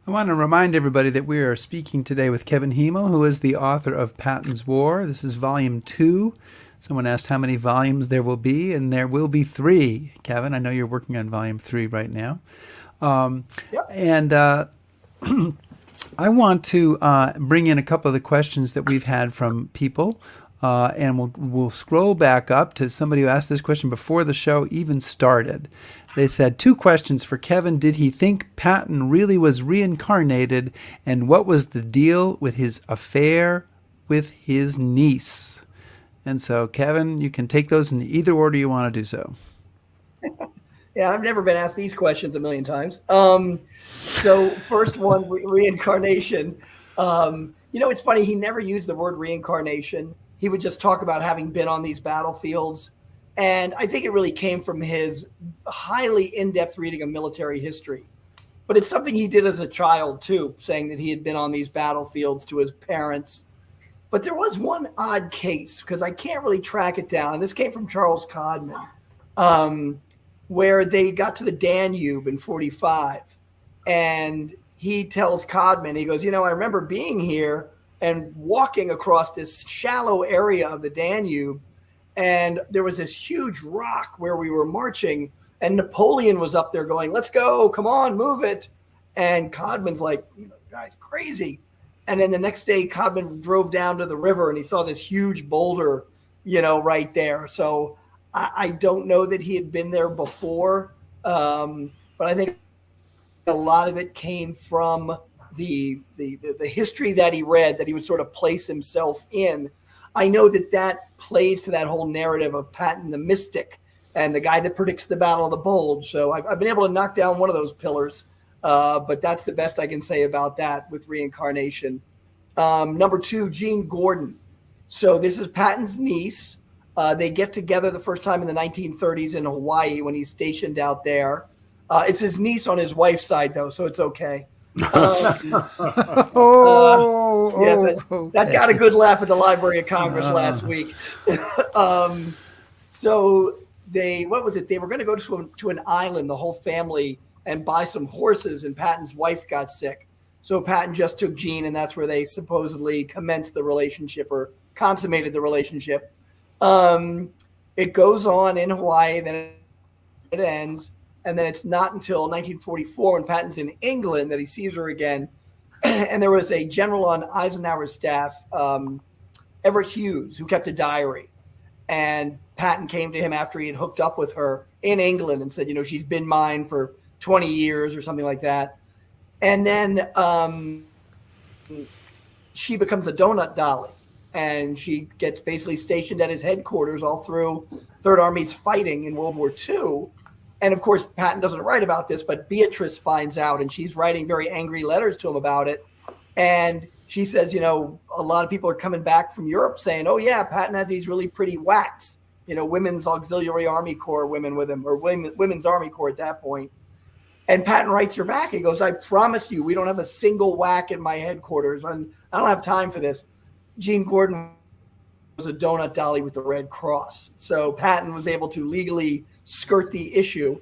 I want to remind everybody that we are speaking today with Kevin Hymel, who is the author of Patton's War. This is Volume 2. Someone asked how many volumes there will be, and there will be 3. Kevin, I know you're working on Volume 3 right now. Yep. And I want to bring in a couple of the questions that we've had from people. And we'll scroll back up to somebody who asked this question before the show even started. They said, 2 questions for Kevin. Did he think Patton really was reincarnated? And what was the deal with his affair with his niece? And so, Kevin, you can take those in either order you want to do so. Yeah, I've never been asked these questions a million times. So first one, reincarnation. You know, it's funny. He never used the word reincarnation. He would just talk about having been on these battlefields. And I think it really came from his highly in-depth reading of military history. But it's something he did as a child, too, saying that he had been on these battlefields to his parents. But there was one odd case, because I can't really track it down. And this came from Charles Codman, where they got to the Danube in 45. And he tells Codman, he goes, you know, I remember being here and walking across this shallow area of the Danube. And there was this huge rock where we were marching. And Napoleon was up there going, let's go, come on, move it. And Codman's like, you know, guy's crazy. And then the next day, Codman drove down to the river and he saw this huge boulder, you know, right there. So I don't know that he had been there before, but I think a lot of it came from the history that he read, that he would sort of place himself in. I know that plays to that whole narrative of Patton the mystic and the guy that predicts the Battle of the Bulge. So I've been able to knock down one of those pillars, but that's the best I can say about that with reincarnation. Number 2, Jean Gordon. So this is Patton's niece. They get together the first time in the 1930s in Hawaii when he's stationed out there. It's his niece on his wife's side, though, so it's okay. That got a good laugh at the Library of Congress last week. So what was it? They were going to go to an island, the whole family, and buy some horses, and Patton's wife got sick. So Patton just took Jean, and that's where they supposedly commenced the relationship or consummated the relationship. It goes on in Hawaii, then it ends. And then it's not until 1944 when Patton's in England that he sees her again. And there was a general on Eisenhower's staff, Everett Hughes, who kept a diary. And Patton came to him after he had hooked up with her in England and said, she's been mine for 20 years or something like that. And then she becomes a donut dolly. And she gets basically stationed at his headquarters all through Third Army's fighting in World War II. And of course, Patton doesn't write about this, but Beatrice finds out, and she's writing very angry letters to him about it. And she says, a lot of people are coming back from Europe saying, oh, yeah, Patton has these really pretty whacks, Women's Auxiliary Army Corps women with him, or Women's Army Corps at that point. And Patton writes her back. He goes, I promise you, we don't have a single whack in my headquarters. I don't have time for this. Jean Gordon was a donut dolly with the Red Cross. So Patton was able to legally skirt the issue.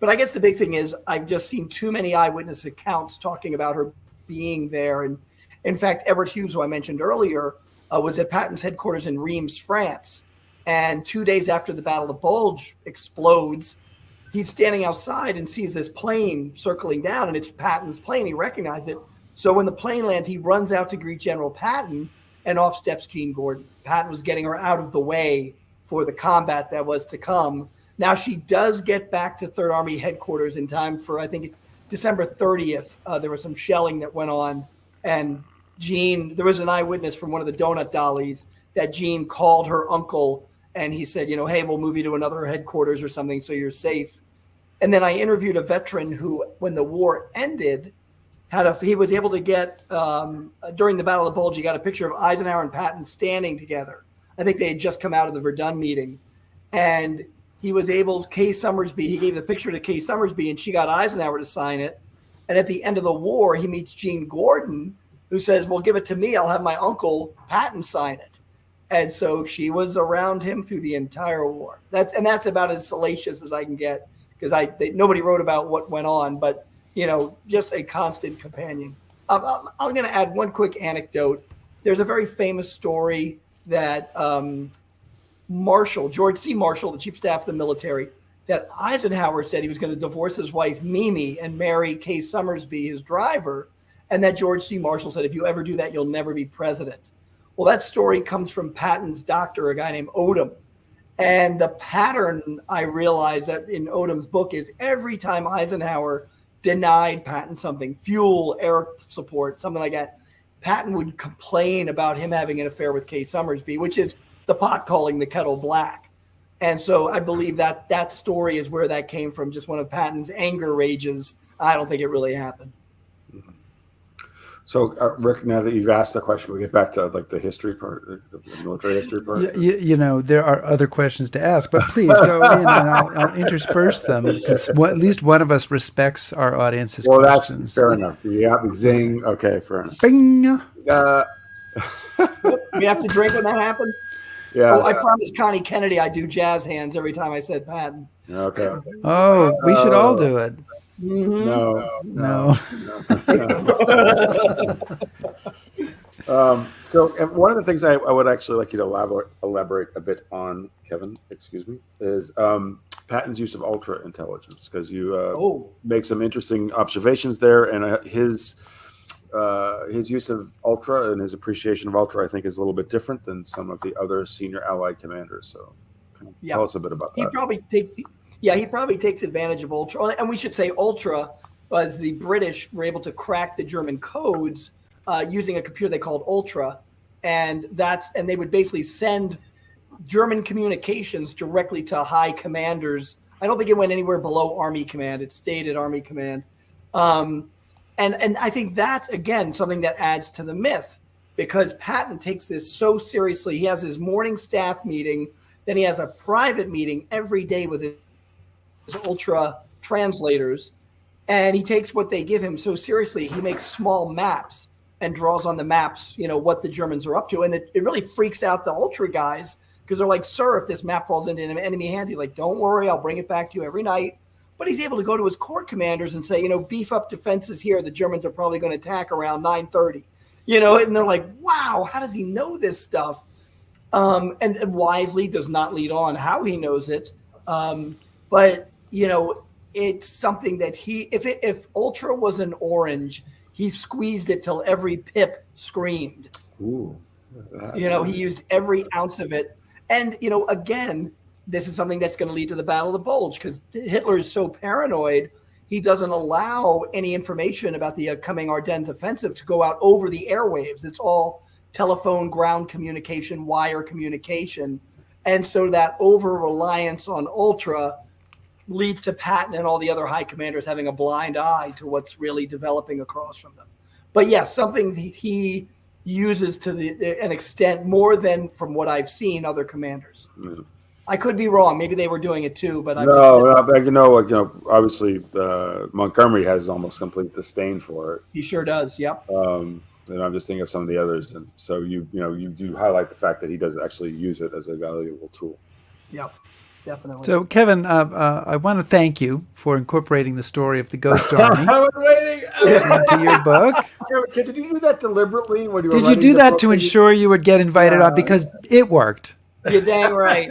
But I guess the big thing is I've just seen too many eyewitness accounts talking about her being there. And in fact, Everett Hughes, who I mentioned earlier, was at Patton's headquarters in Reims, France. And 2 days after the Battle of Bulge explodes, he's standing outside and sees this plane circling down, and it's Patton's plane. He recognized it. So when the plane lands, he runs out to greet General Patton, and off steps Jean Gordon. Patton was getting her out of the way for the combat that was to come. Now she does get back to Third Army headquarters in time for, I think, December 30th. There was some shelling that went on, and there was an eyewitness from one of the donut dollies that Jean called her uncle, and he said, hey, we'll move you to another headquarters or something so you're safe. And then I interviewed a veteran who, when the war ended, he was able to get, during the Battle of Bulge, he got a picture of Eisenhower and Patton standing together. I think they had just come out of the Verdun meeting. And he was able, he gave the picture to Kay Summersby, and she got Eisenhower to sign it. And at the end of the war, he meets Jean Gordon, who says, well, give it to me. I'll have my uncle Patton sign it. And so she was around him through the entire war. That's about as salacious as I can get, because nobody wrote about what went on, but just a constant companion. I'm going to add one quick anecdote. There's a very famous story that George C. Marshall, the chief of staff of the military, that Eisenhower said he was going to divorce his wife, Mimi, and marry Kay Summersby, his driver, and that George C. Marshall said, if you ever do that, you'll never be president. Well, that story comes from Patton's doctor, a guy named Odom. And the pattern, I realized that in Odom's book, is every time Eisenhower denied Patton something, fuel, air support, something like that, Patton would complain about him having an affair with Kay Summersby, which is the pot calling the kettle black. And so I believe that story is where that came from, just one of Patton's anger rages. I don't think it really happened. So, Rick, now that you've asked the question, we get back to the history part, the military history part. There are other questions to ask, but please go in and I'll intersperse them, because at least one of us respects our audience's questions. That's fair enough. Yeah, zing. Okay, fair enough. Bing. We have to drink when that happens? Yeah. Oh, I promised Connie Kennedy I'd do jazz hands every time I said Patton. Okay. Oh, we should all do it. Mm-hmm. No. So one of the things I would actually like you to elaborate a bit on, Kevin, is Patton's use of ultra intelligence, because you make some interesting observations there, and his use of ultra and his appreciation of ultra, I think, is a little bit different than some of the other senior Allied commanders. So tell us a bit about that. He probably takes advantage of ultra. And we should say ultra, as the British were able to crack the German codes using a computer they called ultra. And they would basically send German communications directly to high commanders. I don't think it went anywhere below Army Command. It stayed at Army Command. And I think that's, again, something that adds to the myth, because Patton takes this so seriously. He has his morning staff meeting, then he has a private meeting every day with his ultra translators, and he takes what they give him so seriously. He makes small maps and draws on the maps, what the Germans are up to. And it really freaks out the Ultra guys because they're like, sir, if this map falls into enemy hands, he's like, don't worry, I'll bring it back to you every night. But he's able to go to his corps commanders and say, beef up defenses here. The Germans are probably going to attack around 9:30, and they're like, wow, how does he know this stuff? And wisely does not lead on how he knows it. But, it's something that if Ultra was an orange, he squeezed it till every pip screamed. Ooh. He used every ounce of it. And, again, this is something that's going to lead to the Battle of the Bulge because Hitler is so paranoid, he doesn't allow any information about the coming Ardennes offensive to go out over the airwaves. It's all telephone, ground communication, wire communication. And so that over-reliance on Ultra leads to Patton and all the other high commanders having a blind eye to what's really developing across from them. But yes, something that he uses to an extent more than, from what I've seen, other commanders. Yeah. I could be wrong. Maybe they were doing it too, but obviously Montgomery has almost complete disdain for it. He sure does. Yep. And I'm just thinking of some of the others, and so you do highlight the fact that he does actually use it as a valuable tool. Yep. Definitely. So, Kevin, I want to thank you for incorporating the story of the Ghost Army I was waiting into your book. Did you do that deliberately? When you were Did you writing do the that book? to ensure you would get invited on? Because it worked. You're dang right.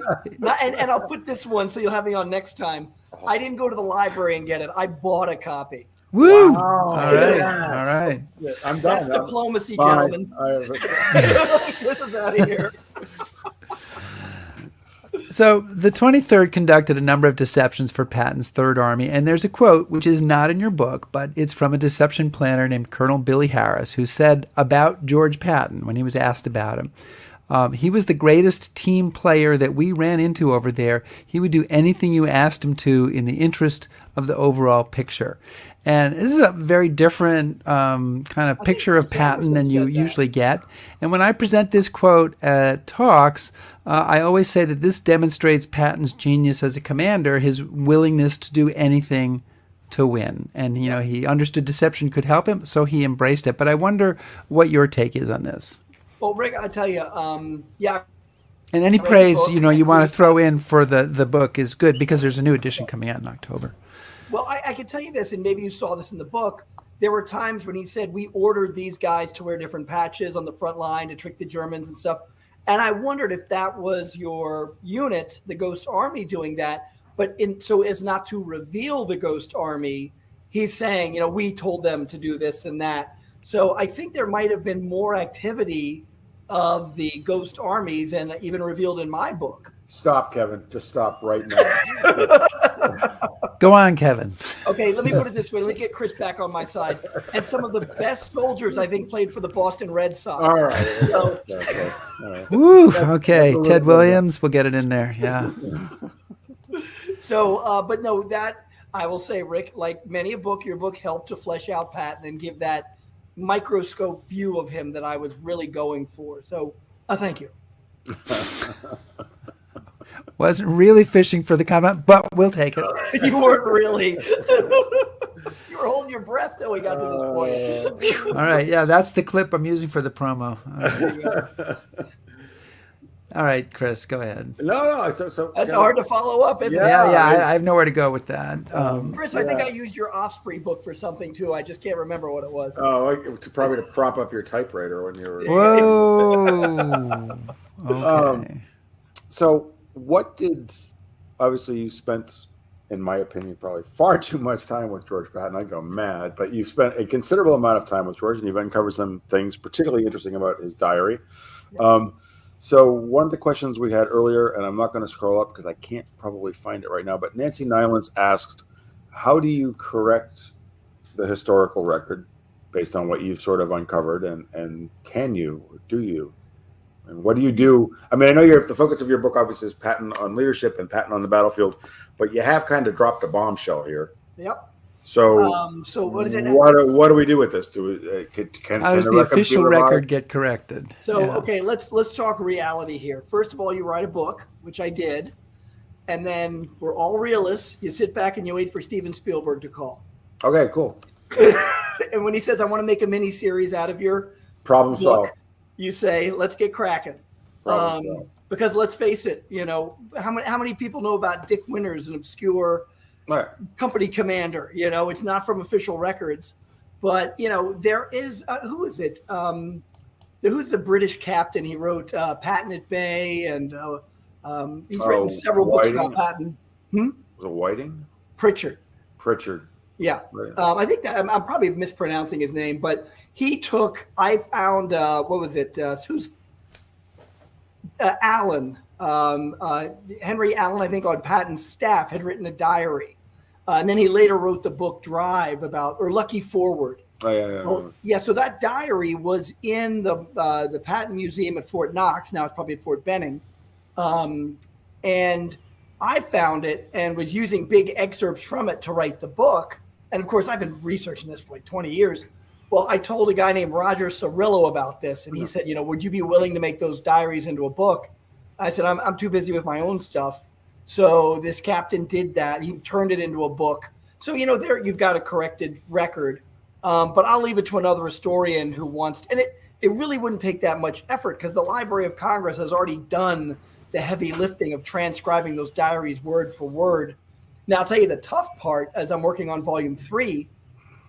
And I'll put this one so you'll have me on next time. I didn't go to the library and get it. I bought a copy. Woo! Wow. All right. Yes. All right. I'm done. That's diplomacy, Fine. gentlemen. This This is out of here. So the 23rd conducted a number of deceptions for Patton's Third Army, and there's a quote which is not in your book, but it's from a deception planner named Colonel Billy Harris, who said about George Patton when he was asked about him, he was the greatest team player that we ran into over there. He would do anything you asked him to in the interest of the overall picture. And this is a very different kind of picture of Patton than you usually get. And when I present this quote at talks, I always say that this demonstrates Patton's genius as a commander, his willingness to do anything to win. And, he understood deception could help him, so he embraced it. But I wonder what your take is on this. Well, Rick, I tell you, yeah. And any praise, you want to throw in for the book is good because there's a new edition coming out in October. Well, I can tell you this, and maybe you saw this in the book. There were times when he said, we ordered these guys to wear different patches on the front line to trick the Germans and stuff. And I wondered if that was your unit, the Ghost Army, doing that. But so as not to reveal the Ghost Army, he's saying, we told them to do this and that. So I think there might have been more activity of the Ghost Army than even revealed in my book. Stop, Kevin. Just stop right now. Go on, Kevin. Okay, let me put it this way. Let me get Chris back on my side. And some of the best soldiers, I think, played for the Boston Red Sox. All right. So, All right. Woo! Okay, Ted Williams, we'll get it in there. Yeah. So, but no, that I will say, Rick, like many a book, your book helped to flesh out Patton and give that microscope view of him that I was really going for. So, thank you. Wasn't really fishing for the comment, but we'll take it. You weren't really. You were holding your breath till we got to this point. All right. Yeah, that's the clip I'm using for the promo. All right, Chris, go ahead. No. So that's hard to follow up, isn't it? Yeah. I have nowhere to go with that. Chris, I think I used your Osprey book for something too. I just can't remember what it was. Oh, probably to prop up your typewriter when you were. Whoa. Okay. So, what did? Obviously, you spent, in my opinion, probably far too much time with George Patton. I go mad, but you've spent a considerable amount of time with George, and you've uncovered some things particularly interesting about his diary. Yeah. So one of the questions we had earlier, and I'm not going to scroll up because I can't probably find it right now, but Nancy Nylans asked, how do you correct the historical record based on what you've sort of uncovered, and can you, or do you? And what do you do? I mean, I know the focus of your book obviously is Patton on leadership and Patton on the battlefield, but you have kind of dropped a bombshell here. Yep. So, so what is it? What do we do with this? How does the official record get corrected? So, okay, let's talk reality here. First of all, you write a book, which I did, and then we're all realists. You sit back and you wait for Steven Spielberg to call. Okay, cool. And when he says, I want to make a mini series out of your Problem book, solved. you say, let's get cracking. Because let's face it, how many people know about Dick Winters, an obscure company commander? It's not from official records, but there is who is it? Who's the British captain? He wrote Patton at Bay, and he's written several books about Patton. Was it Whiting? Pritchard. Yeah. Right. I think that I'm probably mispronouncing his name, but I found what was it? Who's Allen? Henry Allen, I think, on Patton's staff had written a diary, and then he later wrote the book Drive or Lucky Forward. Oh yeah. Well, yeah. So that diary was in the Patton Museum at Fort Knox. Now it's probably at Fort Benning, and I found it and was using big excerpts from it to write the book. And of course, I've been researching this for like 20 years. Well, I told a guy named Roger Cirillo about this, and he said, would you be willing to make those diaries into a book? I said, I'm too busy with my own stuff. So this captain did that. He turned it into a book. So, there you've got a corrected record. But I'll leave it to another historian who wants to, and it really wouldn't take that much effort because the Library of Congress has already done the heavy lifting of transcribing those diaries word for word. Now, I'll tell you the tough part as I'm working on volume 3,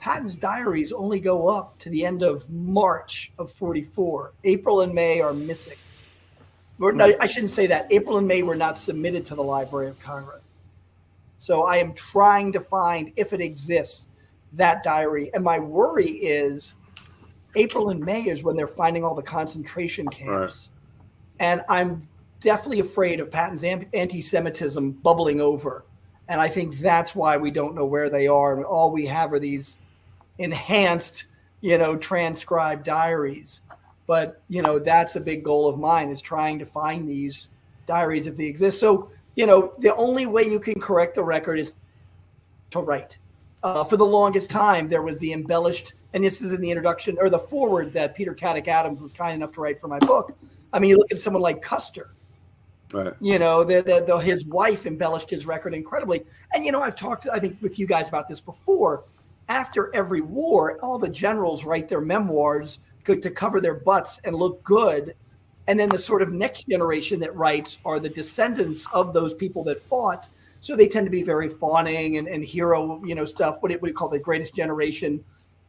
Patton's diaries only go up to the end of March of 44. April and May are missing. No, I shouldn't say that. April and May were not submitted to the Library of Congress. So I am trying to find, if it exists, that diary. And my worry is April and May is when they're finding all the concentration camps. Right. And I'm definitely afraid of Patton's anti-Semitism bubbling over. And I think that's why we don't know where they are. And all we have are these enhanced, transcribed diaries. But, that's a big goal of mine, is trying to find these diaries if they exist. So, the only way you can correct the record is to write. For the longest time, there was the embellished, and this is in the introduction or the foreword that Peter Caddick Adams was kind enough to write for my book. I mean, you look at someone like Custer. Right. His wife embellished his record incredibly. And, I've talked, I think, with you guys about this before. After every war, all the generals write their memoirs to cover their butts and look good. And then the sort of next generation that writes are the descendants of those people that fought. So they tend to be very fawning and hero, stuff. What do you call the greatest generation?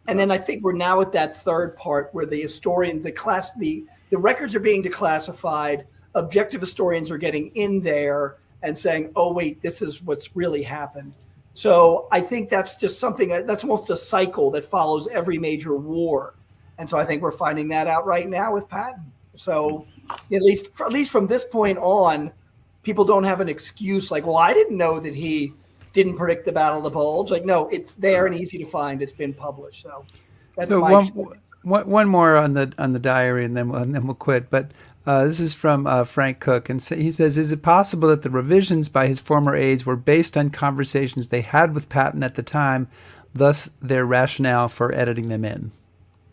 And then I think we're now at that third part where the historians, the records are being declassified. Objective historians are getting in there and saying, oh, wait, this is what's really happened. So I think that's just something that's almost a cycle that follows every major war. And so I think we're finding that out right now with Patton. So at least from this point on, people don't have an excuse like, well, I didn't know that he didn't predict the Battle of the Bulge. Like, no, it's there and easy to find. It's been published. So that's one more on the diary, and then we'll quit. But this is from Frank Cook, and he says, "Is it possible that the revisions by his former aides were based on conversations they had with Patton at the time, thus their rationale for editing them in?"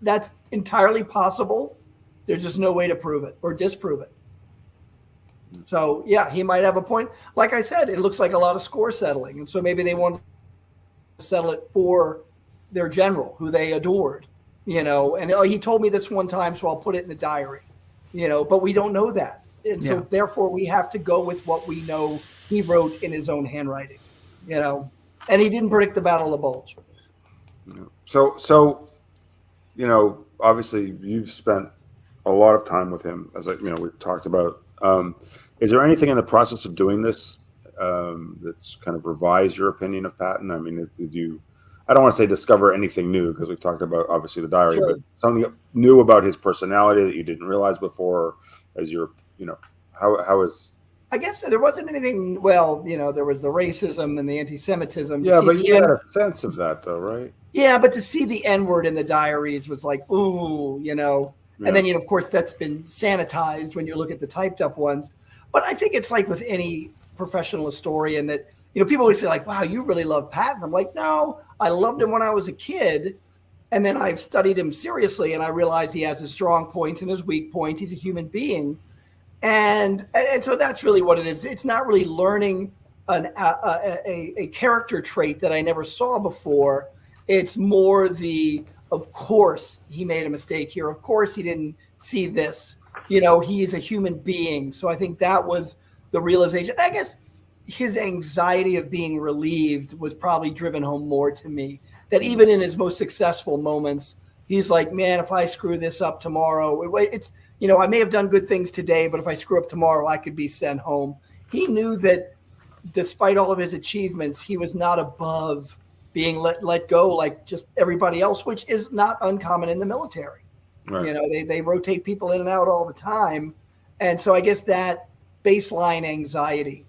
That's entirely possible. There's just no way to prove it or disprove it. So, yeah, he might have a point. Like I said, it looks like a lot of score settling. And so maybe they want to settle it for their general, who they adored, And he told me this one time, so I'll put it in the diary, But we don't know that. And so, therefore, we have to go with what we know he wrote in his own handwriting, And he didn't predict the Battle of the Bulge. So obviously, you've spent a lot of time with him, as we've talked about. Is there anything in the process of doing this that's kind of revised your opinion of Patton? I mean, did you? I don't want to say discover anything new because we've talked about obviously the diary, Sure. but something new about his personality that you didn't realize before, as you're, how is? I guess there wasn't anything. Well, there was the racism and the anti-Semitism. Yeah, but you had a sense of that, though, right? Yeah, but to see the N-word in the diaries was like, ooh, Yeah. And then, of course, that's been sanitized when you look at the typed up ones. But I think it's like with any professional historian that, people always say like, wow, you really love Patton. I'm like, no, I loved him when I was a kid. And then I've studied him seriously and I realized he has his strong points and his weak points. He's a human being. And so that's really what it is. It's not really learning a character trait that I never saw before. It's more of course he made a mistake here. Of course he didn't see this. You know, he is a human being. So I think that was the realization. I guess his anxiety of being relieved was probably driven home more to me, that even in his most successful moments, he's like, man, if I screw this up tomorrow, it's, you know, I may have done good things today, but if I screw up tomorrow, I could be sent home. He knew that despite all of his achievements, he was not above being let go like just everybody else, which is not uncommon in the military. Right. You know, they rotate people in and out all the time. And so I guess that baseline anxiety,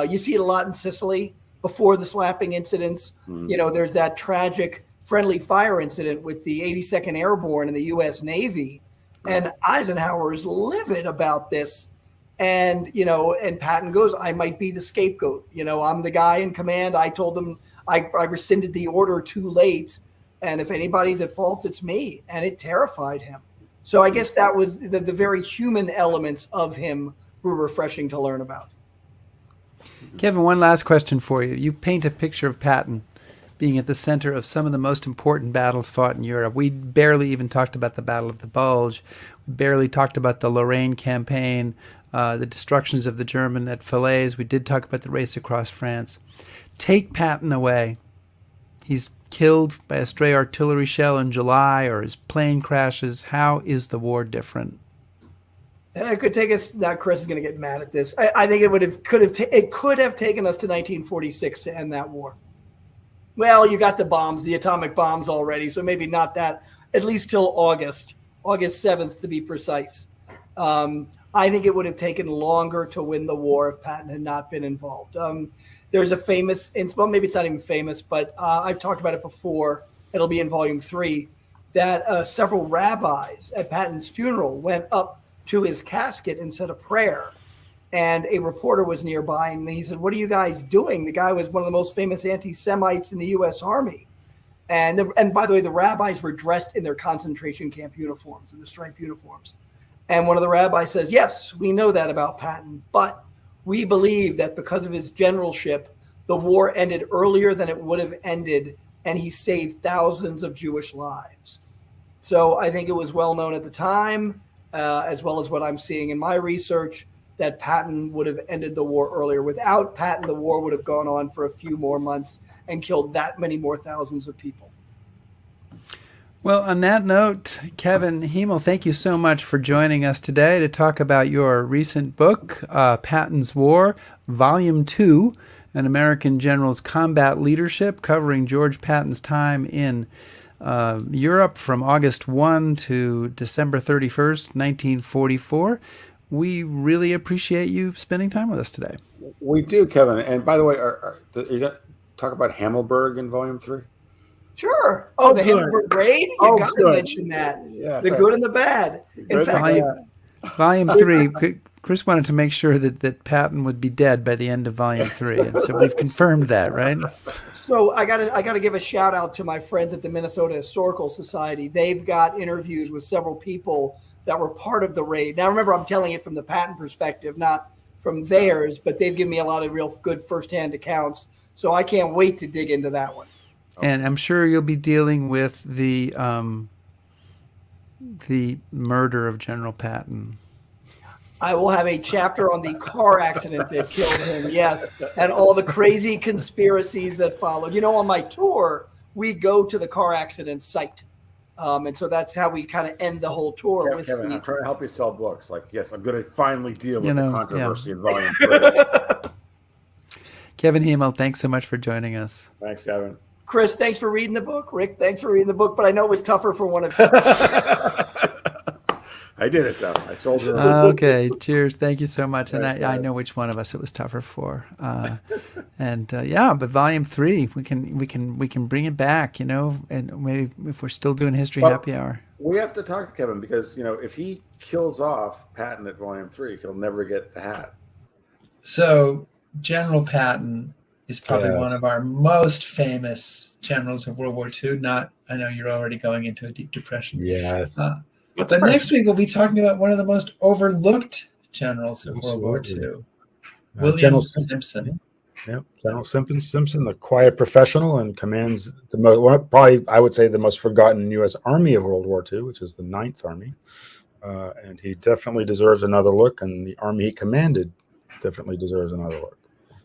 you see it a lot in Sicily before the slapping incidents. You know, there's that tragic friendly fire incident with the 82nd Airborne in the U.S. Navy. And Eisenhower is livid about this. And, you know, and Patton goes, I might be the scapegoat. You know, I'm the guy in command. I told them I rescinded the order too late. And if anybody's at fault, it's me. And it terrified him. So I guess that was the very human elements of him were refreshing to learn about. Kevin, one last question for you. You paint a picture of Patton being at the center of some of the most important battles fought in Europe. We barely even talked about the Battle of the Bulge. We barely talked about the Lorraine campaign, the destructions of the German at Falaise. We did talk about the race across France. Take Patton away. He's killed by a stray artillery shell in July, or his plane crashes. How is the war different? It could take us. Now, Chris is going to get mad at this. I think it could have taken us to 1946 to end that war. Well, you got the bombs, the atomic bombs already, so maybe not that. At least till August 7th to be precise. I think it would have taken longer to win the war if Patton had not been involved. There's a famous, well, maybe it's not even famous, but I've talked about it before. It'll be in volume 3, that several rabbis at Patton's funeral went up to his casket and said a prayer. And a reporter was nearby, and he said, what are you guys doing? The guy was one of the most famous anti-Semites in the U.S. Army. And by the way, the rabbis were dressed in their concentration camp uniforms, in the striped uniforms. And one of the rabbis says, yes, we know that about Patton, but we believe that because of his generalship, the war ended earlier than it would have ended, and he saved thousands of Jewish lives. So I think it was well known at the time, as well as what I'm seeing in my research, that Patton would have ended the war earlier. Without Patton, the war would have gone on for a few more months and killed that many more thousands of people. Well, on that note, Kevin Hymel, thank you so much for joining us today to talk about your recent book, Patton's War, Volume 2, An American General's Combat Leadership, covering George Patton's time in Europe from August 1 to December 31st, 1944. We really appreciate you spending time with us today. We do, Kevin. And by the way, are you going to talk about Hammelburg in Volume 3? Sure. Oh, the Hammelburg raid? You got to mention that. Yeah, the good and the bad. In fact, Volume 3, Chris wanted to make sure that Patton would be dead by the end of Volume 3. And so we've confirmed that, right? So I gotta give a shout out to my friends at the Minnesota Historical Society. They've got interviews with several people that were part of the raid. Now, remember, I'm telling it from the Patton perspective, not from theirs, but they've given me a lot of real good firsthand accounts. So I can't wait to dig into that one. And I'm sure you'll be dealing with the murder of General Patton. I will have a chapter on the car accident that killed him, yes, and all the crazy conspiracies that followed. You know, on my tour, we go to the car accident site. And so that's how we kind of end the whole tour. Yeah, Kevin, I'm trying to help you sell books. Like, yes, I'm going to finally deal with the controversy in Volume 3. Kevin Hymel, thanks so much for joining us. Thanks, Kevin. Chris, thanks for reading the book. Rick, thanks for reading the book. But I know it was tougher for one of you. I did it, though. I sold it. Okay, cheers. Thank you so much. And I know which one of us it was tougher for. But Volume 3, we can bring it back, you know, and maybe if we're still doing History Happy Hour. We have to talk to Kevin because, you know, if he kills off Patton at Volume 3, he'll never get the hat. So General Patton is probably one of our most famous generals of World War II. I know you're already going into a deep depression. Yes. But next week we'll be talking about one of the most overlooked generals of World War II, William General Simpson. Yep, General Simpson, the quiet professional, and commands the most, probably I would say the most forgotten U.S. Army of World War II, which is the Ninth Army. And he definitely deserves another look, and the army he commanded definitely deserves another look.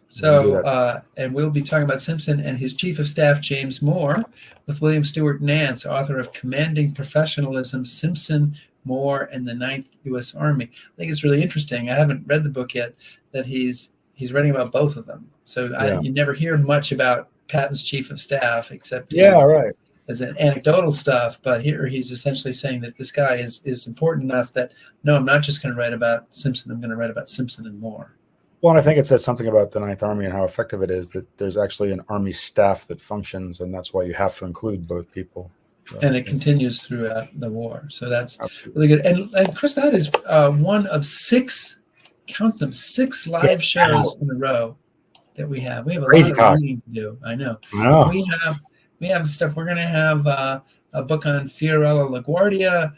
So, and we'll be talking about Simpson and his Chief of Staff, James Moore, with William Stewart Nance, author of Commanding Professionalism, Simpson, Moore, and the Ninth U.S. Army. I think it's really interesting. I haven't read the book yet, that he's writing about both of them. So you never hear much about Patton's Chief of Staff, except right, as an anecdotal stuff. But here he's essentially saying that this guy is important enough that, no, I'm not just going to write about Simpson. I'm going to write about Simpson and Moore. Well, and I think it says something about the Ninth Army and how effective it is that there's actually an army staff that functions, and that's why you have to include both people. So, and it continues throughout the war. So that's really good. And Chris, that is one of 6, count them, 6 live shows in a row that we have. We have a lot of reading to do. I know. We have stuff. We're going to have a book on Fiorello LaGuardia.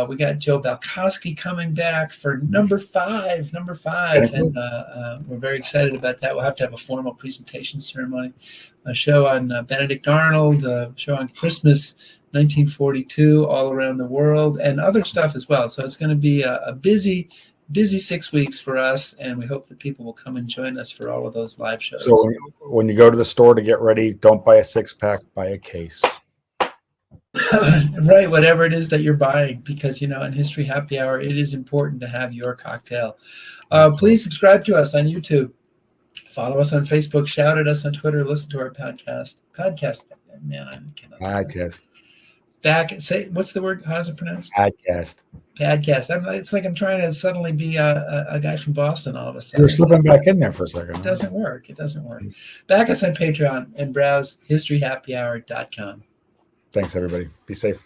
We got Joe Balkowski coming back for number 5, and we're very excited about that. We'll have to have a formal presentation ceremony, a show on Benedict Arnold, a show on Christmas 1942 all around the world, and other stuff as well. So it's going to be a busy 6 weeks for us, and we hope that people will come and join us for all of those live shows. So when you go to the store to get ready, don't buy a 6-pack, buy a case. Right, whatever it is that you're buying, because in History Happy Hour, it is important to have your cocktail. Please subscribe to us on YouTube, follow us on Facebook, shout at us on Twitter, listen to our podcast. Man, I cannot. Podcast. Say what's the word? How is it pronounced? Podcast. It's like I'm trying to suddenly be a guy from Boston all of a sudden. You're slipping back in there for a second. It doesn't work. Back us on Patreon and browse historyhappyhour.com. Thanks, everybody. Be safe.